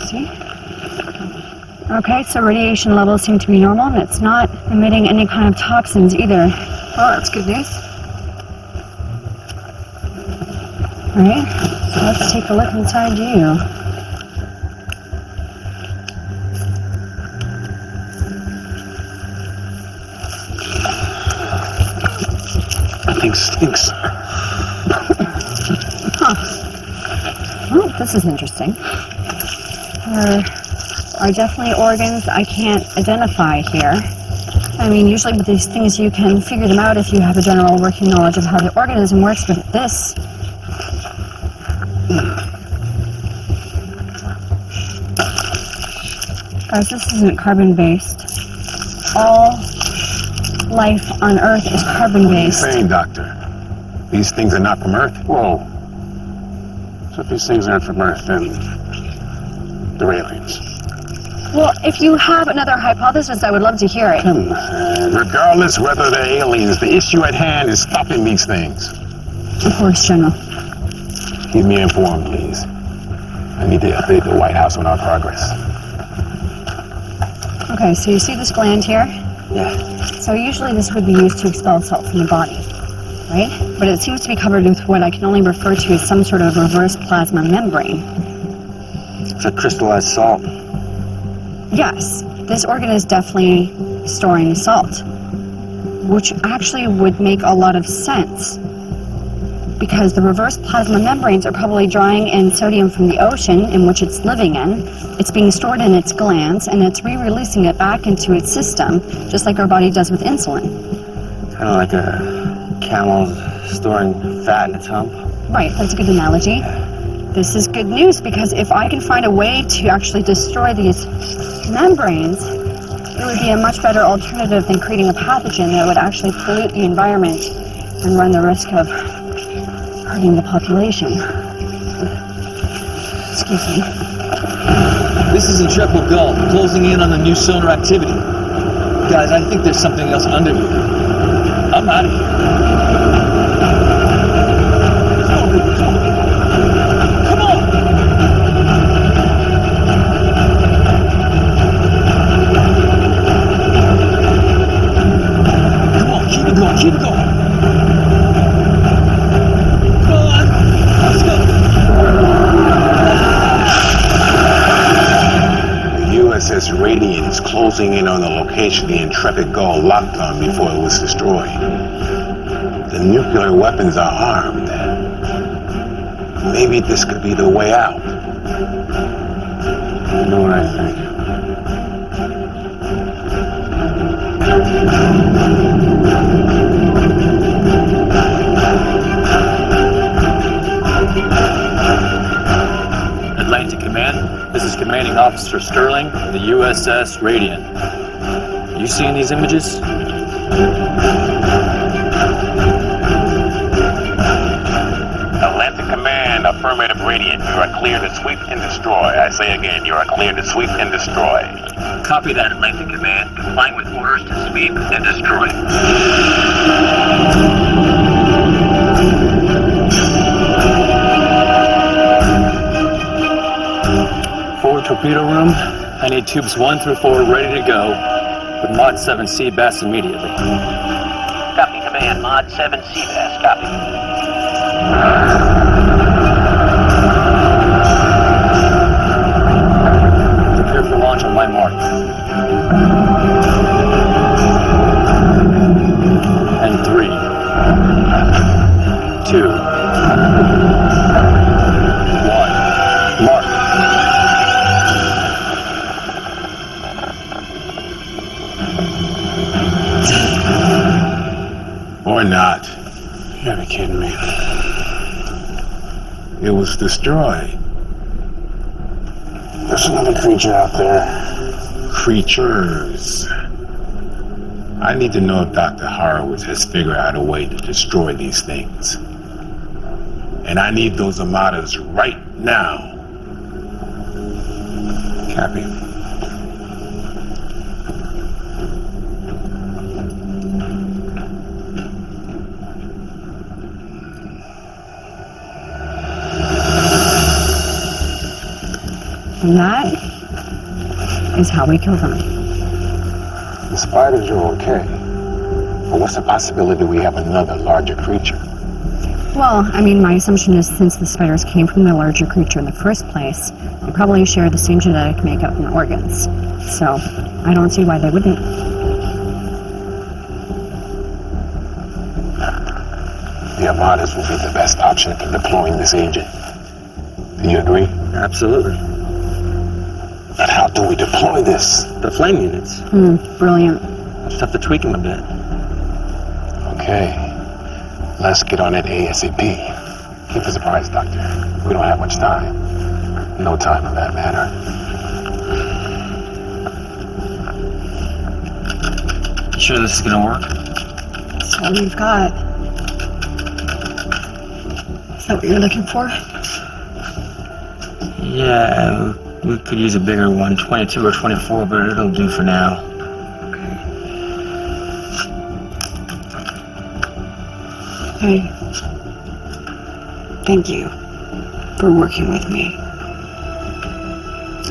See? Okay, so radiation levels seem to be normal, and it's not emitting any kind of toxins either. Well, that's good news. Alright, so let's take a look inside you. That thing stinks. Well, this is interesting. There are definitely organs I can't identify here. I mean, usually with these things you can figure them out if you have a general working knowledge of how the organism works, but this... Guys, this isn't carbon-based. All life on Earth is carbon-based. Saying, Doctor, these things are not from Earth. Whoa. So if these things aren't from Earth, then they're aliens. Well, if you have another hypothesis, I would love to hear it. Regardless whether they're aliens, the issue at hand is stopping these things. Of course, General. Keep me informed, please. I need to update the White House on our progress. Okay, so you see this gland here? Yeah. So usually this would be used to expel salt from the body, right? But it seems to be covered with what I can only refer to as some sort of reverse plasma membrane. It's a crystallized salt. Yes, this organ is definitely storing salt, which actually would make a lot of sense because the reverse plasma membranes are probably drawing in sodium from the ocean in which it's living in. It's being stored in its glands and it's re-releasing it back into its system, just like our body does with insulin. Kind of like a camel storing fat in its hump. Right, that's a good analogy. This is good news because if I can find a way to actually destroy these membranes, it would be a much better alternative than creating a pathogen that would actually pollute the environment and run the risk of hurting the population. Excuse me. This is Intrepid Gull, closing in on the new sonar activity. Guys, I think there's something else under here. I'm out of here. Keep going. Come on. Let's go. The USS Radiant is closing in on the location the Intrepid Gull locked on before it was destroyed. The nuclear weapons are armed. Maybe this could be the way out. You know what I think? Atlantic Command, this is Commanding Officer Sterling of the USS Radiant. You seeing these images? Atlantic Command, affirmative Radiant. You are clear to sweep and destroy. I say again, you are clear to sweep and destroy. Copy that, Atlantic Command. Complying with orders to sweep and destroy. Forward torpedo room. I need tubes 1 through 4 ready to go with Mod 7 Seabass immediately. Copy, Command. Mod 7 Seabass. Copy. Prepare for launch on my mark. And 3, 2, 1, mark. Or not. You gotta be kidding me. It was destroyed. There's another creature out there. Creatures. I need to know if Dr. Horowitz has figured out a way to destroy these things. And I need those armadas right now. Cappy. And that is how we kill them. The spiders are okay. But what's the possibility we have another larger creature? Well, I mean, my assumption is since the spiders came from the larger creature in the first place, they probably share the same genetic makeup and organs. So, I don't see why they wouldn't. The armadas will be the best option for deploying this agent. Do you agree? Absolutely. But how do we deploy this? The flame units. Brilliant. Just have to tweak him a bit. Okay. Let's get on it ASAP. Keep the surprise, Doctor. We don't have much time. No time for that matter. You sure this is gonna work? That's all we've got. Is that what you're looking for? Yeah, we could use a bigger one, 22 or 24, but it'll do for now. Hey. Thank you for working with me.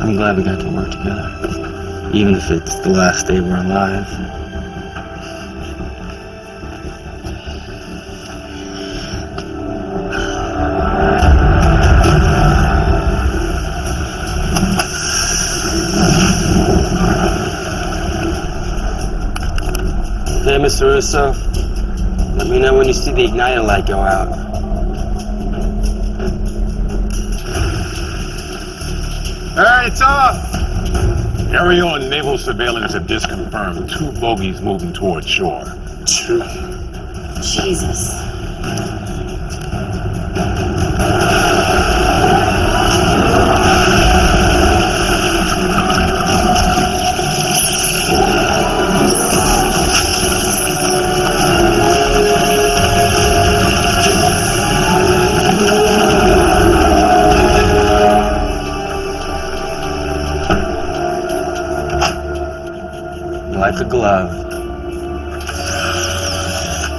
I'm glad we got to work together. Even if it's the last day we're alive. Hey, Mr. Russo. Let me know when you see the igniter light go out. All right, it's off. Aerial and naval surveillance have just confirmed 2 bogies moving towards shore. 2. Jesus. Like a glove.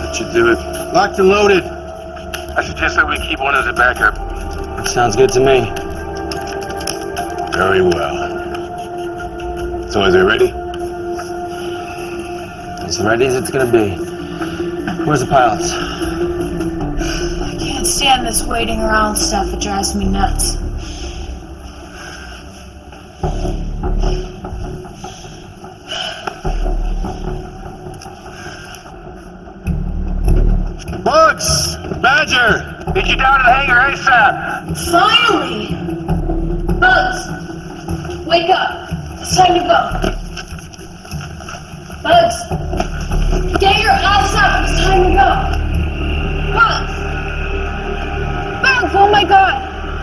That should do it. Locked and loaded. I suggest that we keep one as a backup. That sounds good to me. Very well. So is it ready? As ready as it's gonna be. Where's the pilots? I can't stand this waiting around stuff. It drives me nuts. Bugs! Badger! Get you down to the hangar ASAP! Finally! Bugs! Wake up! It's time to go! Bugs! Get your ass up! It's time to go! Bugs! Bugs! Oh my god!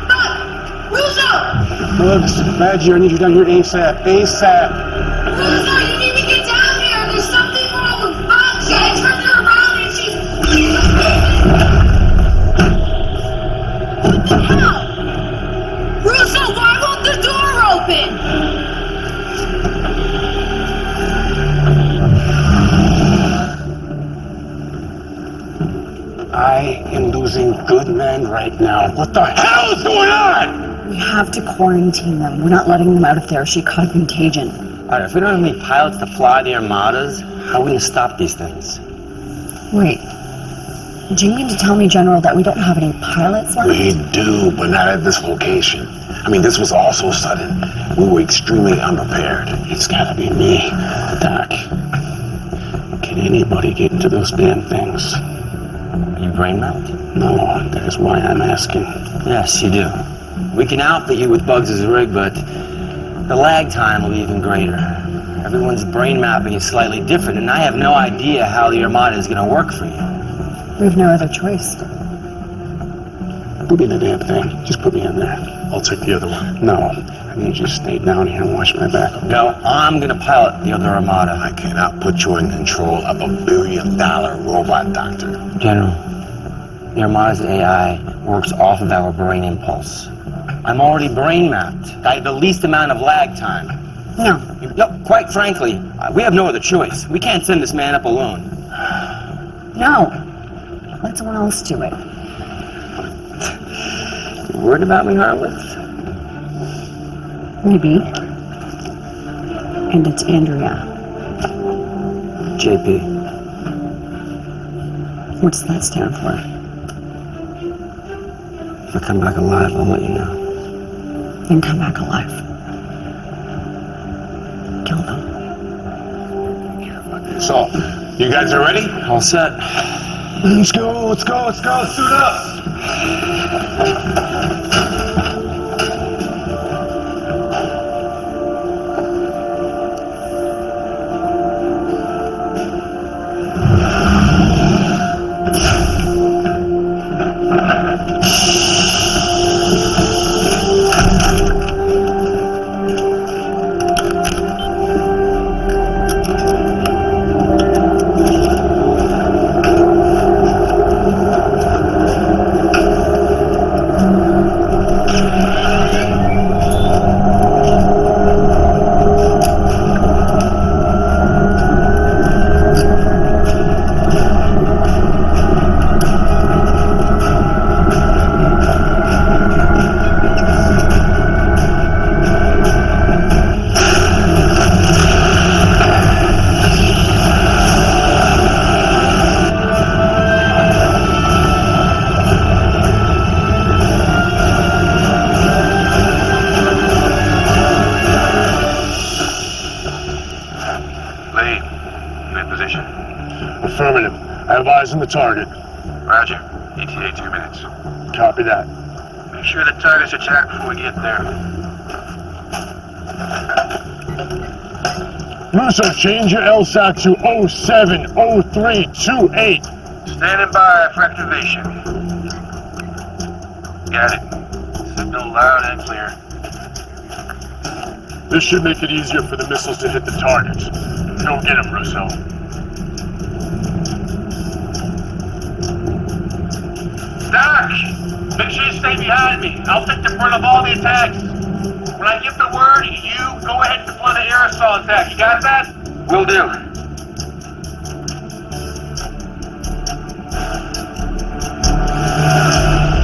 Bugs! Russo! Bugs, Badger, I need you down here ASAP. ASAP! Russo, you need to get down here! There's something wrong with Bugs! I turned her around and she's... What the hell? Russo, why won't the door open? I am losing good men right now. What the hell is going on? We have to quarantine them. We're not letting them out if they're caught contagion. Alright, if we don't have any pilots to fly the armadas, how are we gonna stop these things? Wait. Do you mean to tell me, General, that we don't have any pilots left? We do, but not at this location. I mean, this was all so sudden. We were extremely unprepared. It's gotta be me, Doc. Can anybody get into those damn things? Are you brain mapped? No, that is why I'm asking. Yes, you do. We can outfit you with Bugs' rig, but the lag time will be even greater. Everyone's brain mapping is slightly different, and I have no idea how the Armada is going to work for you. We have no other choice. Put me in the damn thing. Just put me in there. I'll take the other one. No, I need you to stay down here and watch my back. No, I'm going to pilot the other Armada. I cannot put you in control of $1 billion robot, Doctor. General, the Armada's AI works off of our brain impulse. I'm already brain mapped. I have the least amount of lag time. No. No, quite frankly, we have no other choice. We can't send this man up alone. No. Let someone else do it. You worried about me, Horowitz? Maybe. And it's Andrea. JP. What's that stand for? If I come back alive, I'll let you know. Then come back alive. Kill them. So, you guys are ready? All set. Let's go, let's go, let's go, suit up! have eyes on the target. Roger. ETA 2 minutes. Copy that. Make sure the targets are tracked before we get there. Russo, change your LSAT to 070328. Standing by for activation. Got it. Signal loud and clear. This should make it easier for the missiles to hit the target. Go get him, Russo. Doc! Make sure you stay behind me. I'll take the brunt of all the attacks. When I give the word, you go ahead and deploy the aerosol attack. You got that? Will do.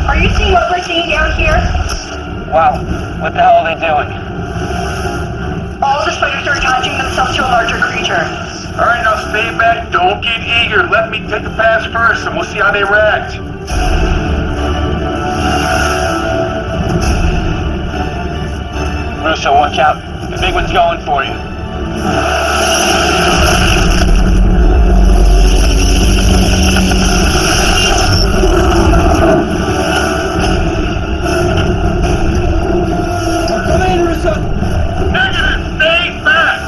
Are you seeing what we're seeing down here? Wow. What the hell are they doing? All the spiders are attaching themselves to a larger creature. Alright, now stay back. Don't get eager. Let me take the pass first, and we'll see how they react. Russo, watch out. The big one's going for you. Come in, Russo! Negative! Stay back!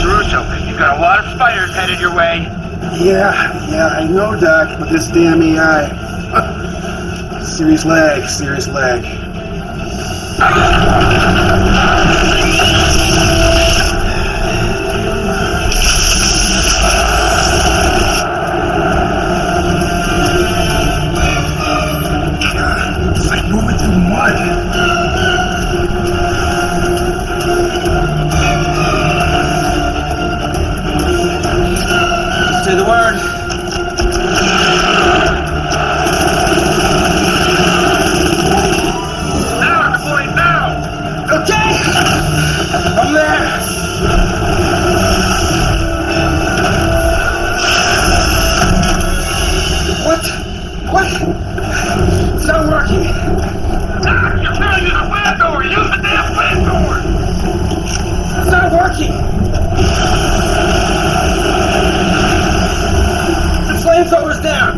Russo, you've got a lot of spiders headed your way. Yeah, I know, Doc, but this damn AI. Serious lag. It's like moving through mud. Say the word. Now, deploy now! Okay! I'm there! What? It's not working. Doc, you're trying to use a flamethrower! Use the damn flamethrower! It's not working. The flamethrower's down.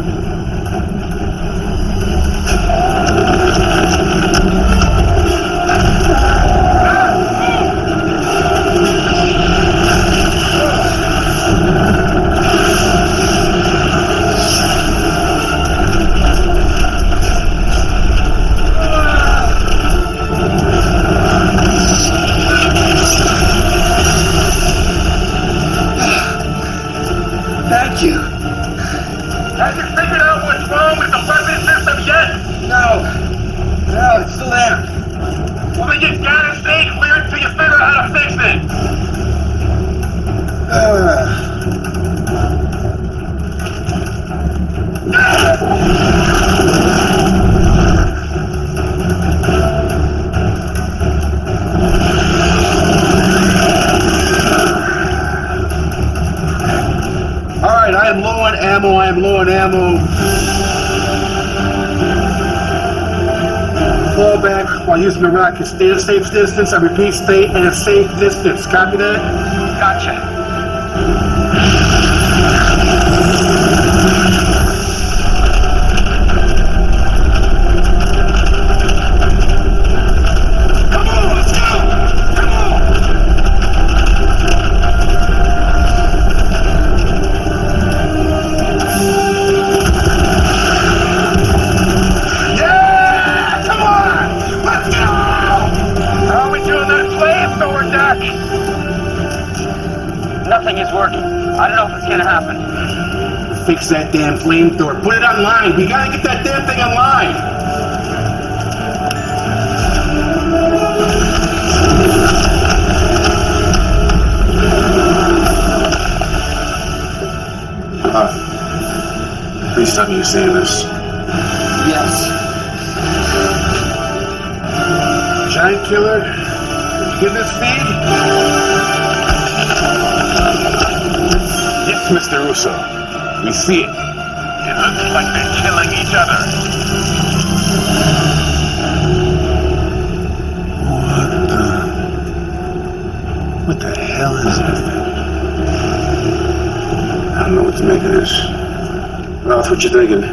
Thank you. Have you figured out what's wrong with the weapon system yet? No, it's still there. Well, then you gotta stay clear until you figure out how to fix it. Alright, I am low on ammo. Fall back while using the rocket. Stay at a safe distance. I repeat, stay at a safe distance. Copy that? Gotcha. Come on, let's go! Come on! Yeah! Come on! Let's go! How are we doing that flamethrower, Doc? Nothing is working. I don't know if it's gonna happen. Fix that damn flamethrower. Put it online. We gotta get that damn thing online. Please tell me you're saying this. Yes. Giant killer? Did you get this feed? Yes, Mr. Russo. We see it. It looks like they're killing each other. hell is it? I don't know what to make of this. Ralph, what you thinking?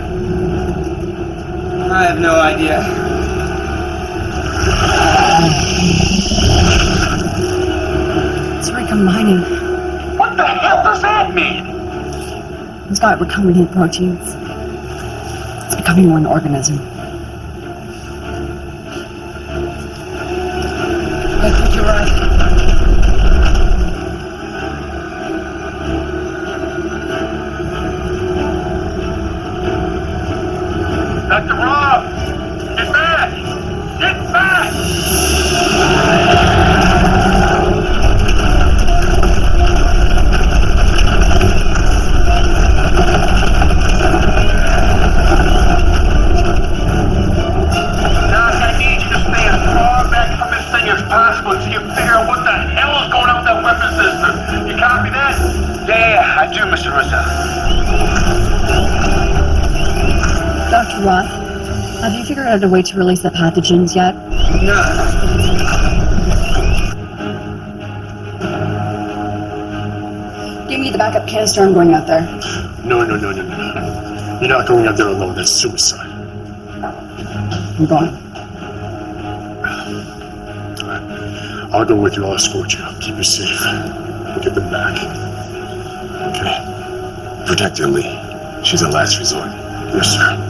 I have no idea. It's recombining. What the hell does that mean? It's got recombinant proteins. It's becoming one organism. I think you're right. Dr. Rob! Get back! Get back! Doc, I need you to stay as far back from this thing as possible until you figure out what the hell is going on with that weapon system. You copy that? Yeah, I do, Mr. Russo. Dr. Roth, have you figured out a way to release the pathogens yet? No. Give me the backup canister, I'm going out there. No. You're not going out there alone. That's suicide. I'm going. I'll go with you. I'll escort you. Keep you safe. We'll get them back. Okay. Protect her, Lee. She's a last resort. Yes, sir.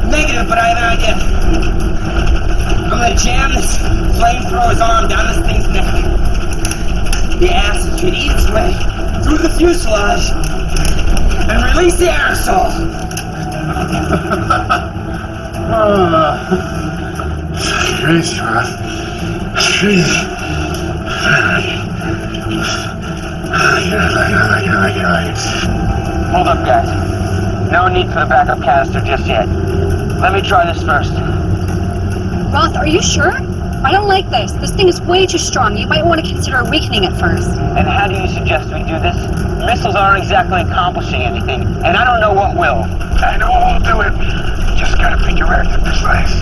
Negative, but I have an idea. I'm gonna jam this flamethrower's arm down this thing's neck. The acid should eat its way through the fuselage and release the aerosol. Crazy, Roth. Crazy. I like it. Hold up, guys. No need for the backup canister just yet. Let me try this first. Roth, are you sure? I don't like this. This thing is way too strong. You might want to consider weakening it first. And how do you suggest we do this? Missiles aren't exactly accomplishing anything, and I don't know what will. I know what will do it. Just gotta be directed precise.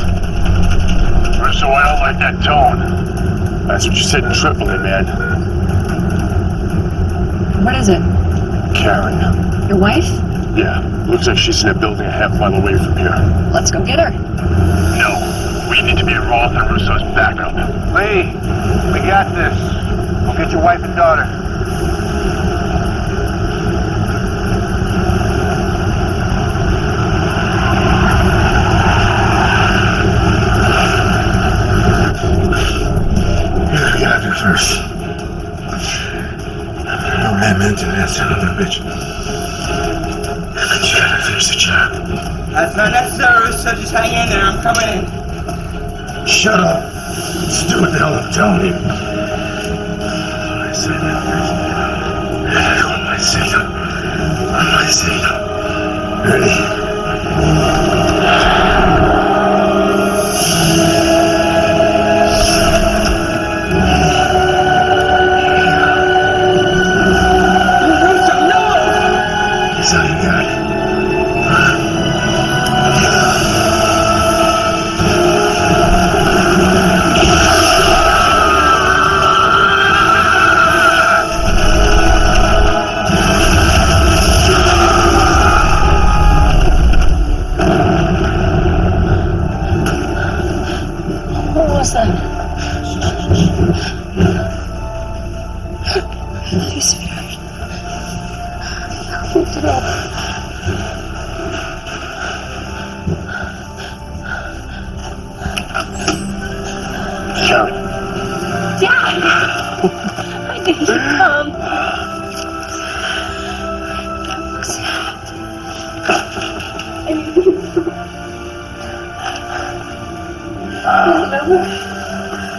Russo, I don't like that tone. That's what you said in Tripoli, man. What is it? Karen. Your wife? Yeah, looks like she's in a building a half mile away from here. Let's go get her. No, we need to be Roth and Russo's backup. Lee, we got this. We'll get your wife and daughter. Get out there first. Don't let him into that son of a bitch. Get out there, finish the job. That's not necessary, so just hang in there. I'm coming in. Shut up. Just do what the hell I'm telling you. I said that. On my signal. Ready? That's all you got.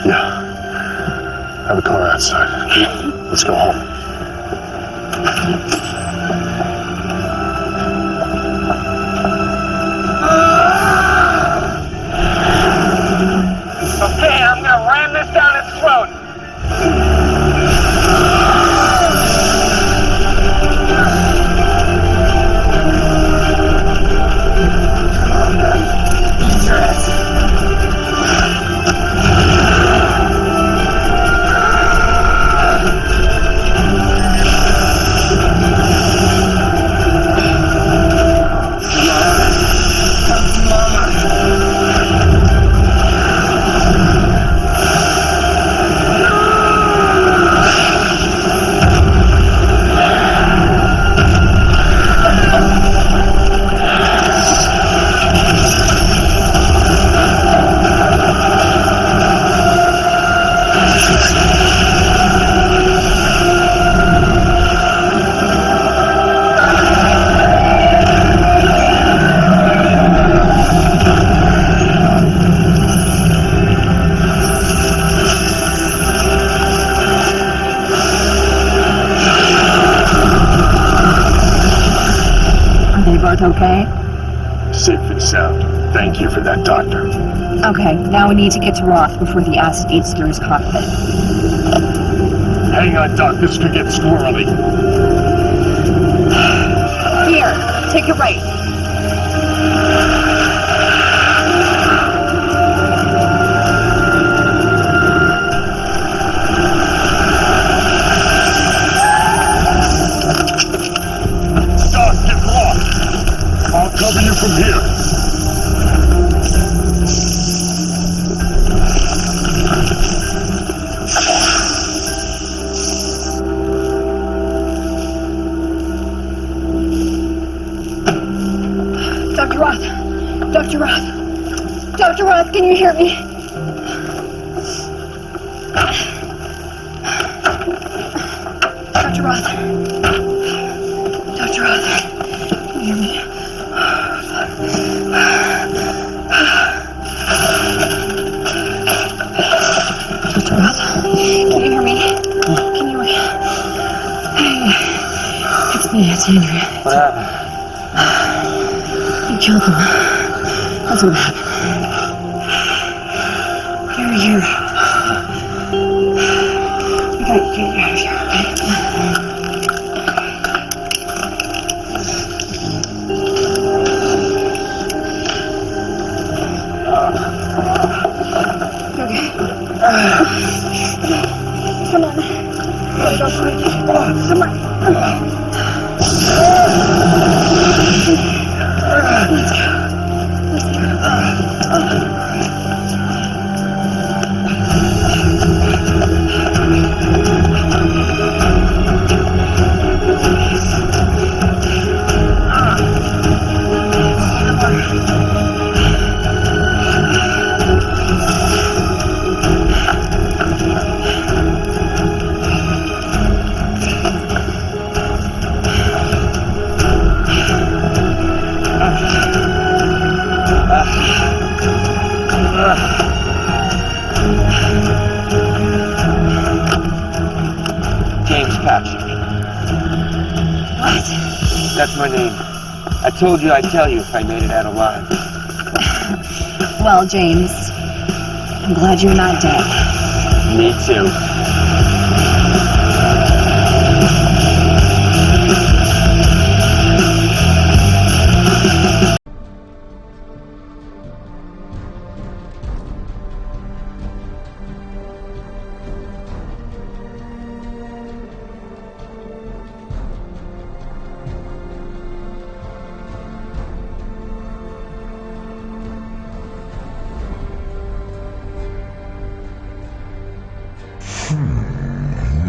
Yeah. I have a car outside. Let's go home. Okay, I'm gonna ram this down its throat. Okay? Safe and sound. Thank you for that, Doctor. Okay, now we need to get to Roth before the acid eats through his cockpit. Hang on, Doc. This could get squirrely. Here, take it right. I'll cover you from here. Dr. Roth! Dr. Roth! Dr. Roth, can you hear me? Dr. Roth! Dr. Roth! Can you hear me? Dr. Roth, can you hear me? Can you... Hey, it's me, it's Andrea. What happened? You killed them. That's what happened. You're here. I gotta get you out of here, okay? Come on. Come on. Let's go. James Patrick. What? That's my name. I told you I'd tell you if I made it out alive. Well, James, I'm glad you're not dead. Me too.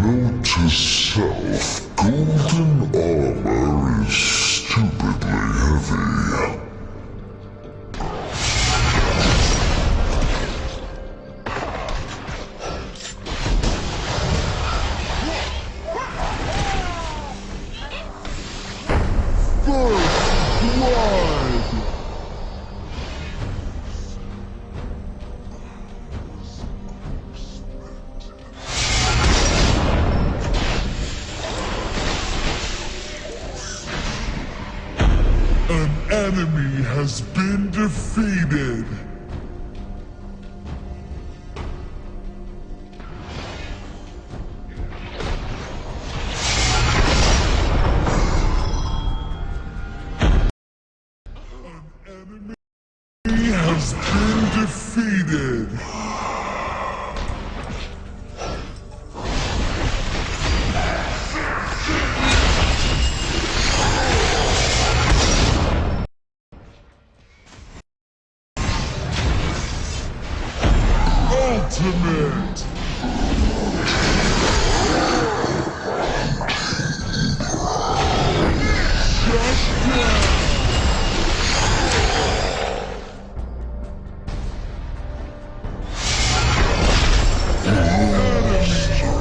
Note to self, golden armor is stupidly heavy. First blood! enemy has been defeated. He has been defeated. Ultimate. Shut down.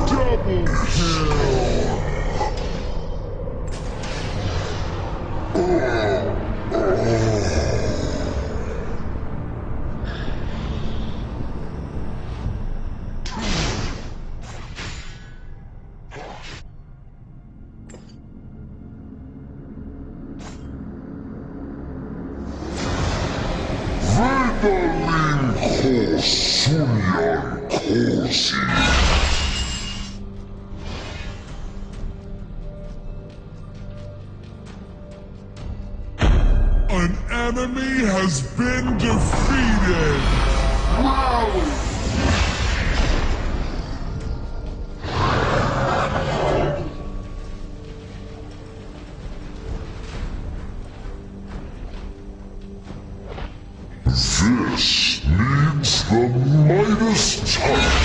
Double kill! Rivaling Kosunyan Kosi. An enemy has been defeated! Rally! This needs the Midas touch!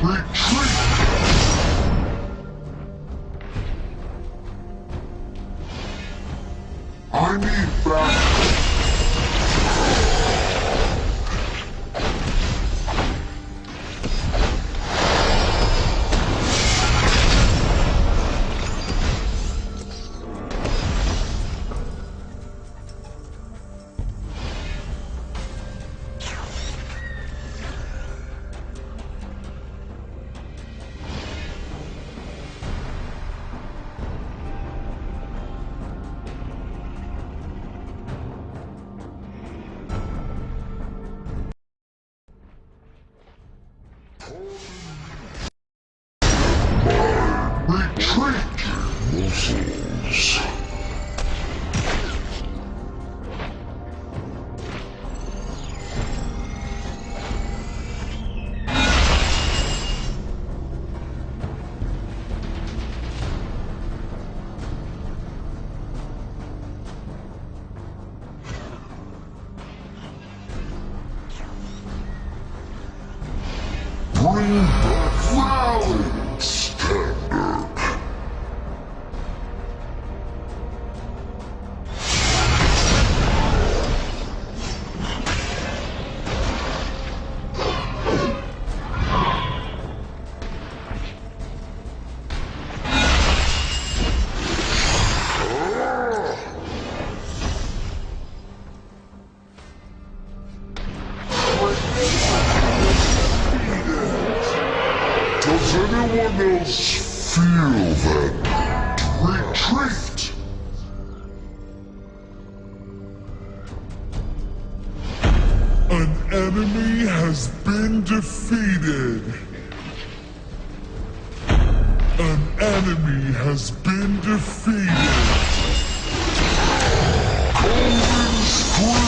Retreat! I need backup! Retreat! Muscles. Bring back Rally! Standard! Does anyone else feel that? Retreat! An enemy has been defeated. An enemy has been defeated. Golden Scream!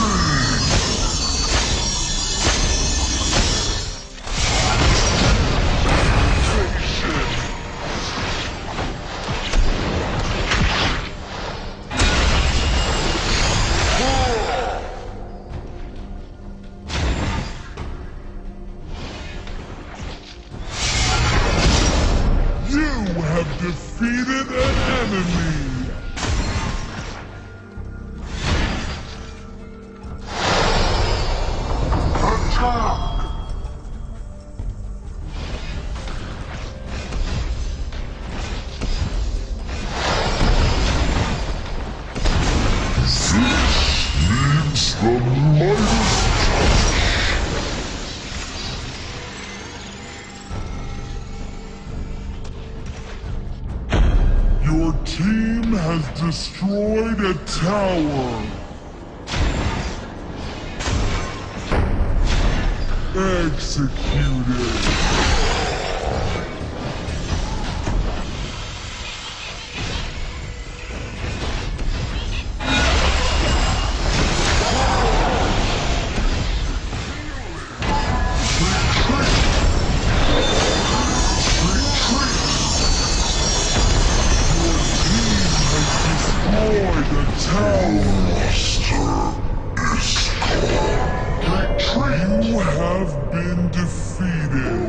You have defeated an enemy! Attack! This needs the Midas touch! team has destroyed a tower. Executed. You have been defeated.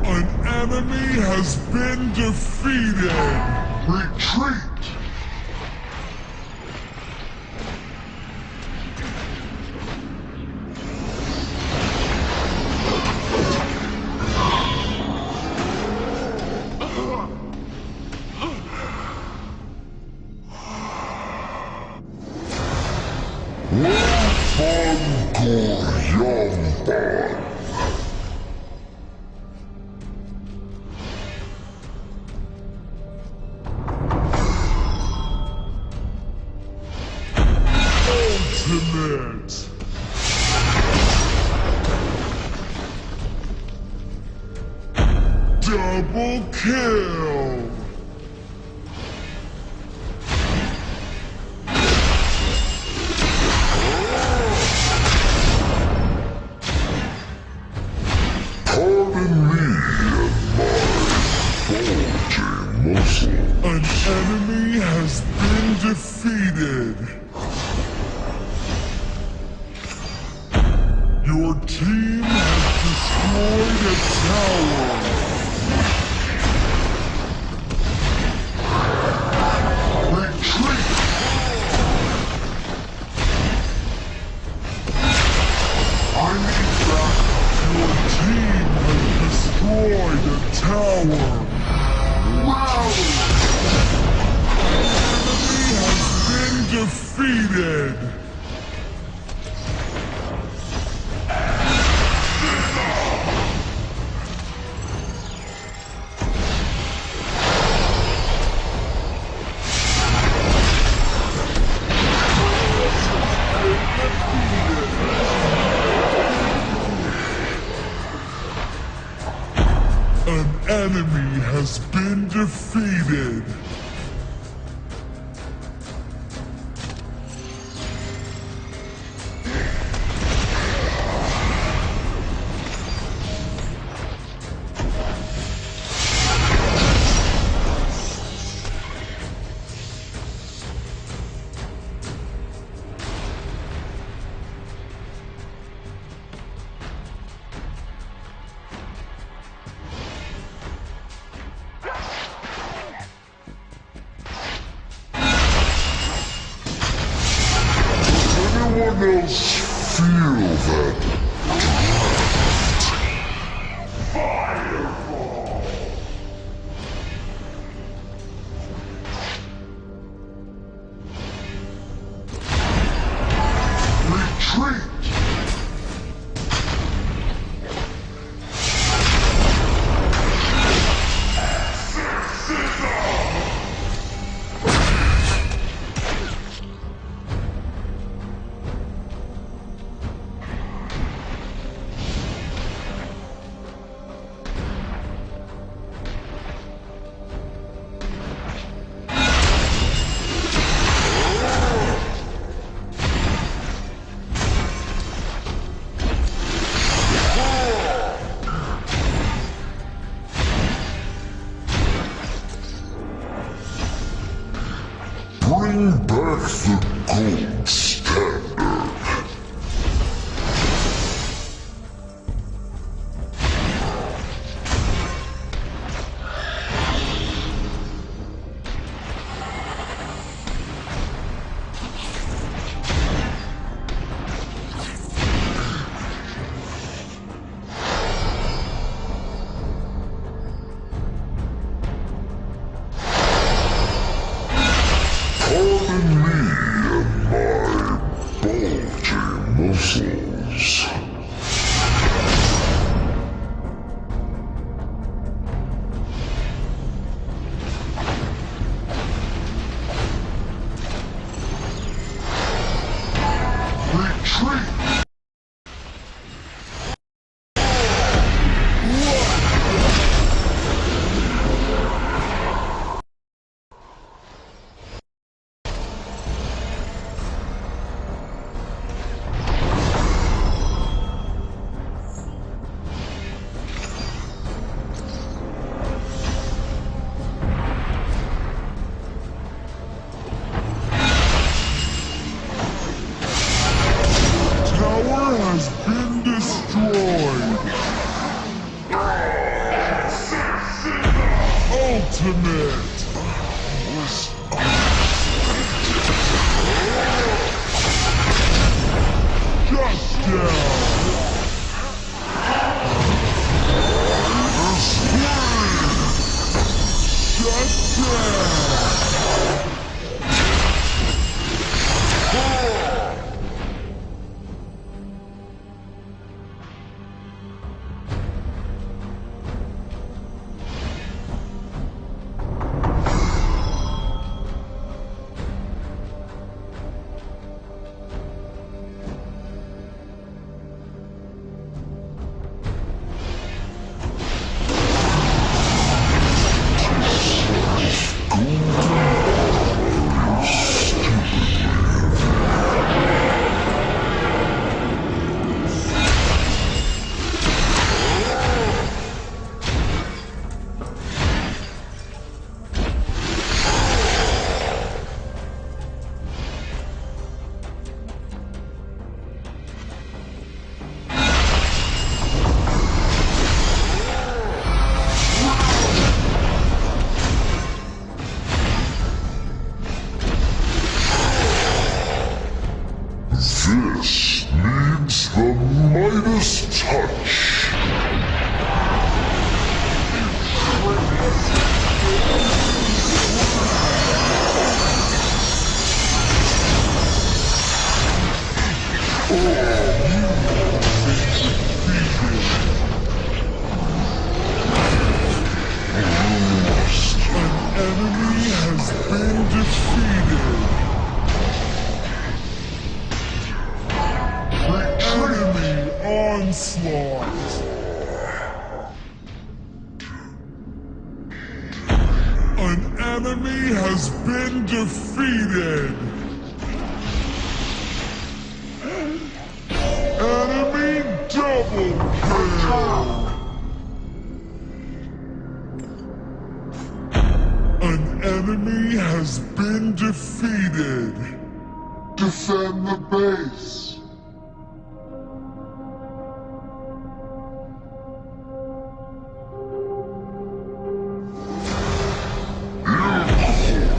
An enemy has been defeated. Retreat. Ultimate. Double kill. An enemy has been defeated. Your team has destroyed a tower. Retreat! I need that. Your team has destroyed a tower. Rally! The enemy has been defeated! An enemy has been defeated. Anyone else feel that? Retreat! ultimate! Shut down! Shut down! This needs the Midas touch. An enemy has been defeated. Onslaught! An enemy has been defeated! Enemy double kill! An enemy has been defeated! Defend the base!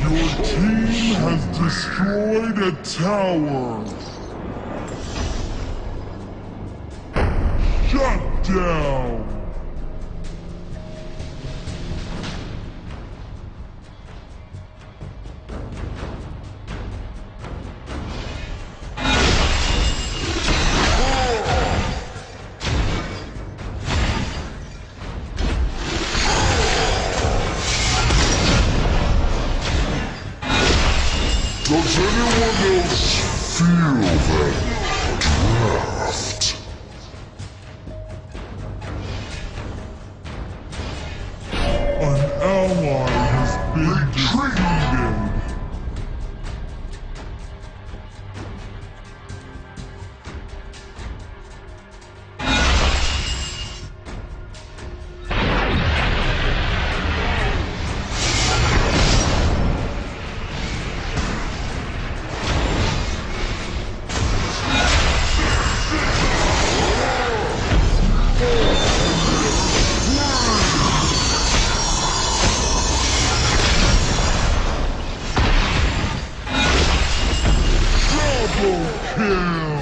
Your team has destroyed a tower. Shut down. Does anyone else feel that draft? An ally has been defeated. Double kill!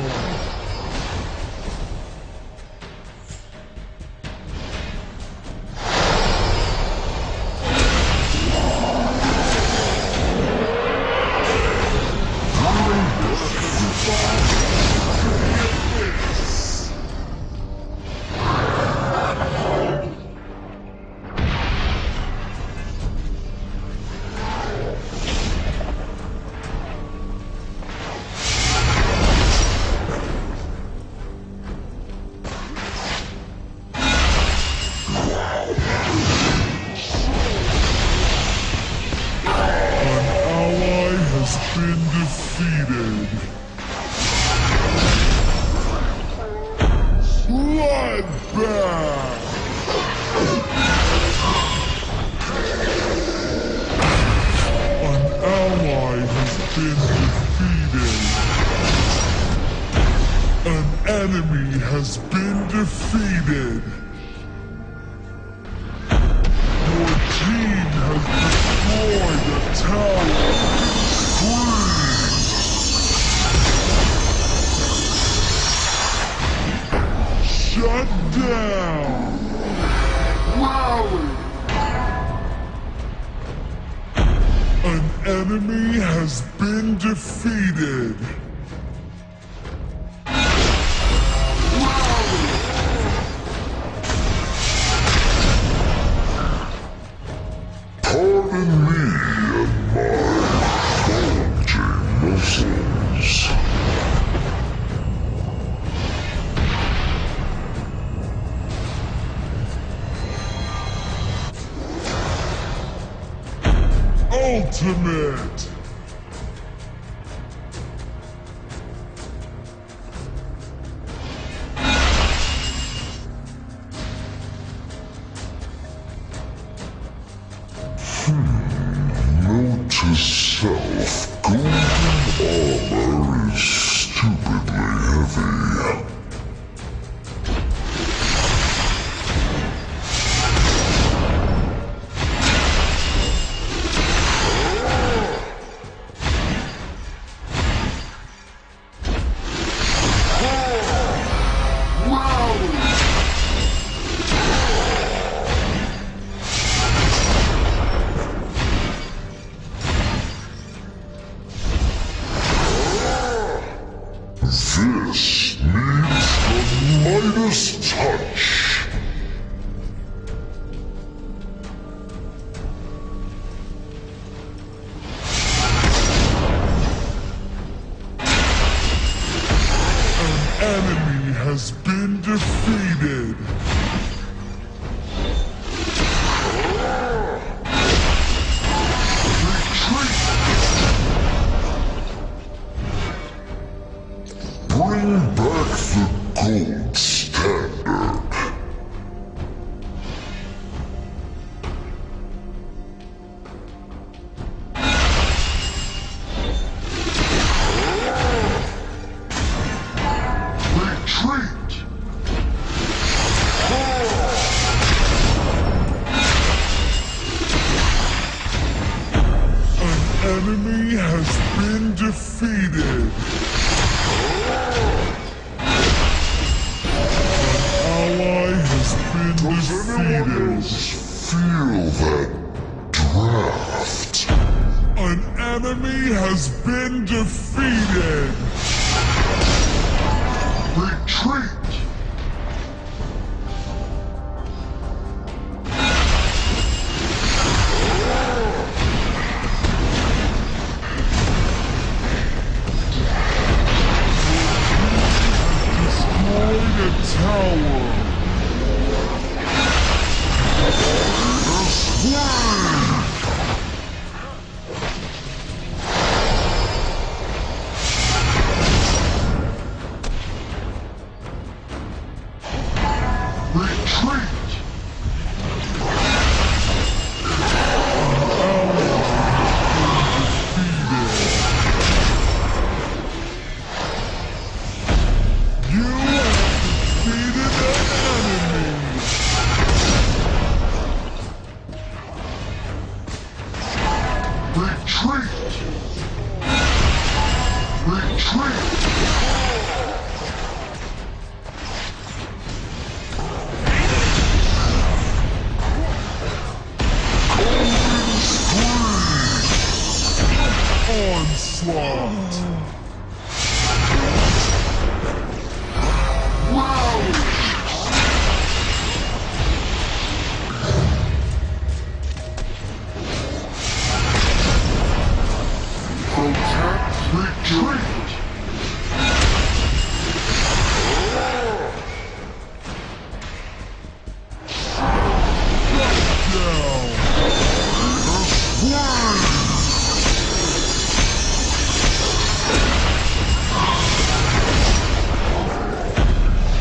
Been defeated. Bloodbath! An ally has been defeated. An enemy has been defeated. Your team has down! Rally! An enemy has been defeated! Pardon me and my bulging muscles. Ultimate! Note to self, golden armor is stupidly heavy. This needs the Midas touch. An enemy has been defeated. Bring back the gold standard. Retreat! An enemy has been defeated. Ally has been defeated. Feel that draft. An enemy has been defeated. Retreat. Destroyed a tower. Retreat! You have defeated an enemy! Retreat! Retreat! Onslaught! Protect, retreat!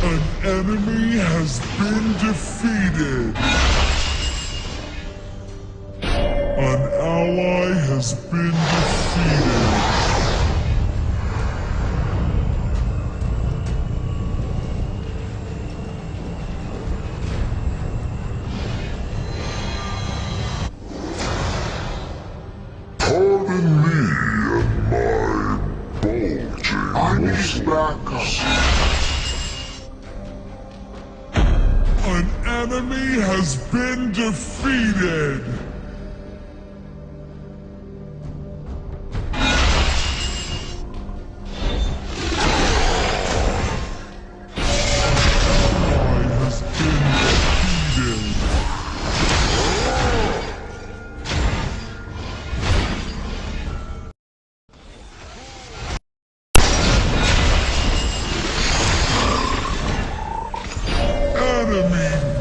An enemy has been defeated. An ally has been defeated. Pardon me and my bulging muscles. I need backup. An enemy has been defeated!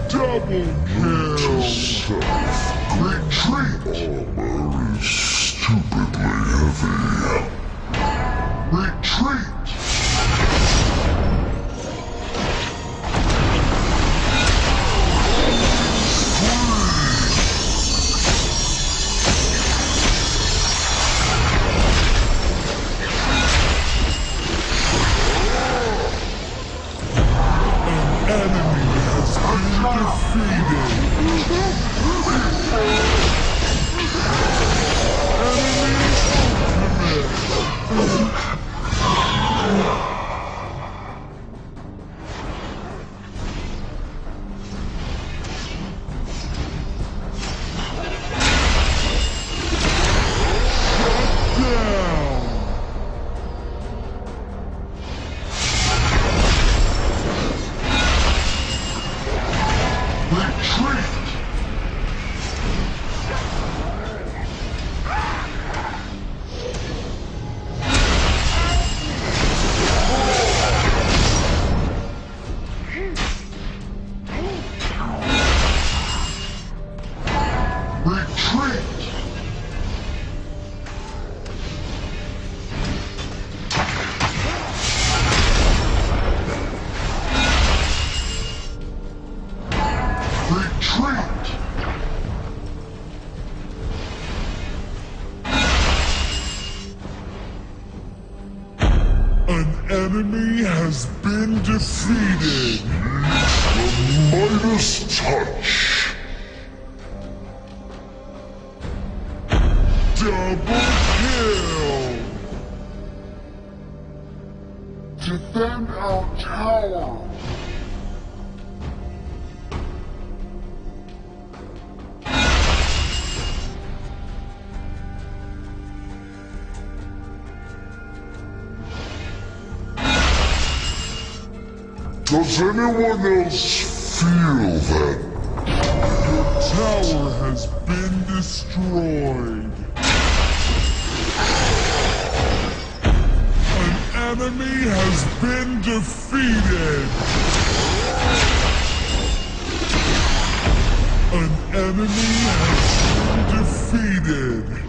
Double kill! Retreat! Armor is stupidly heavy. Retreat! An enemy has been An enemy has been defeated. The Midas touch. Double kill. Defend our tower. Does anyone else feel that your tower has been destroyed? An enemy has been defeated! An enemy has been defeated!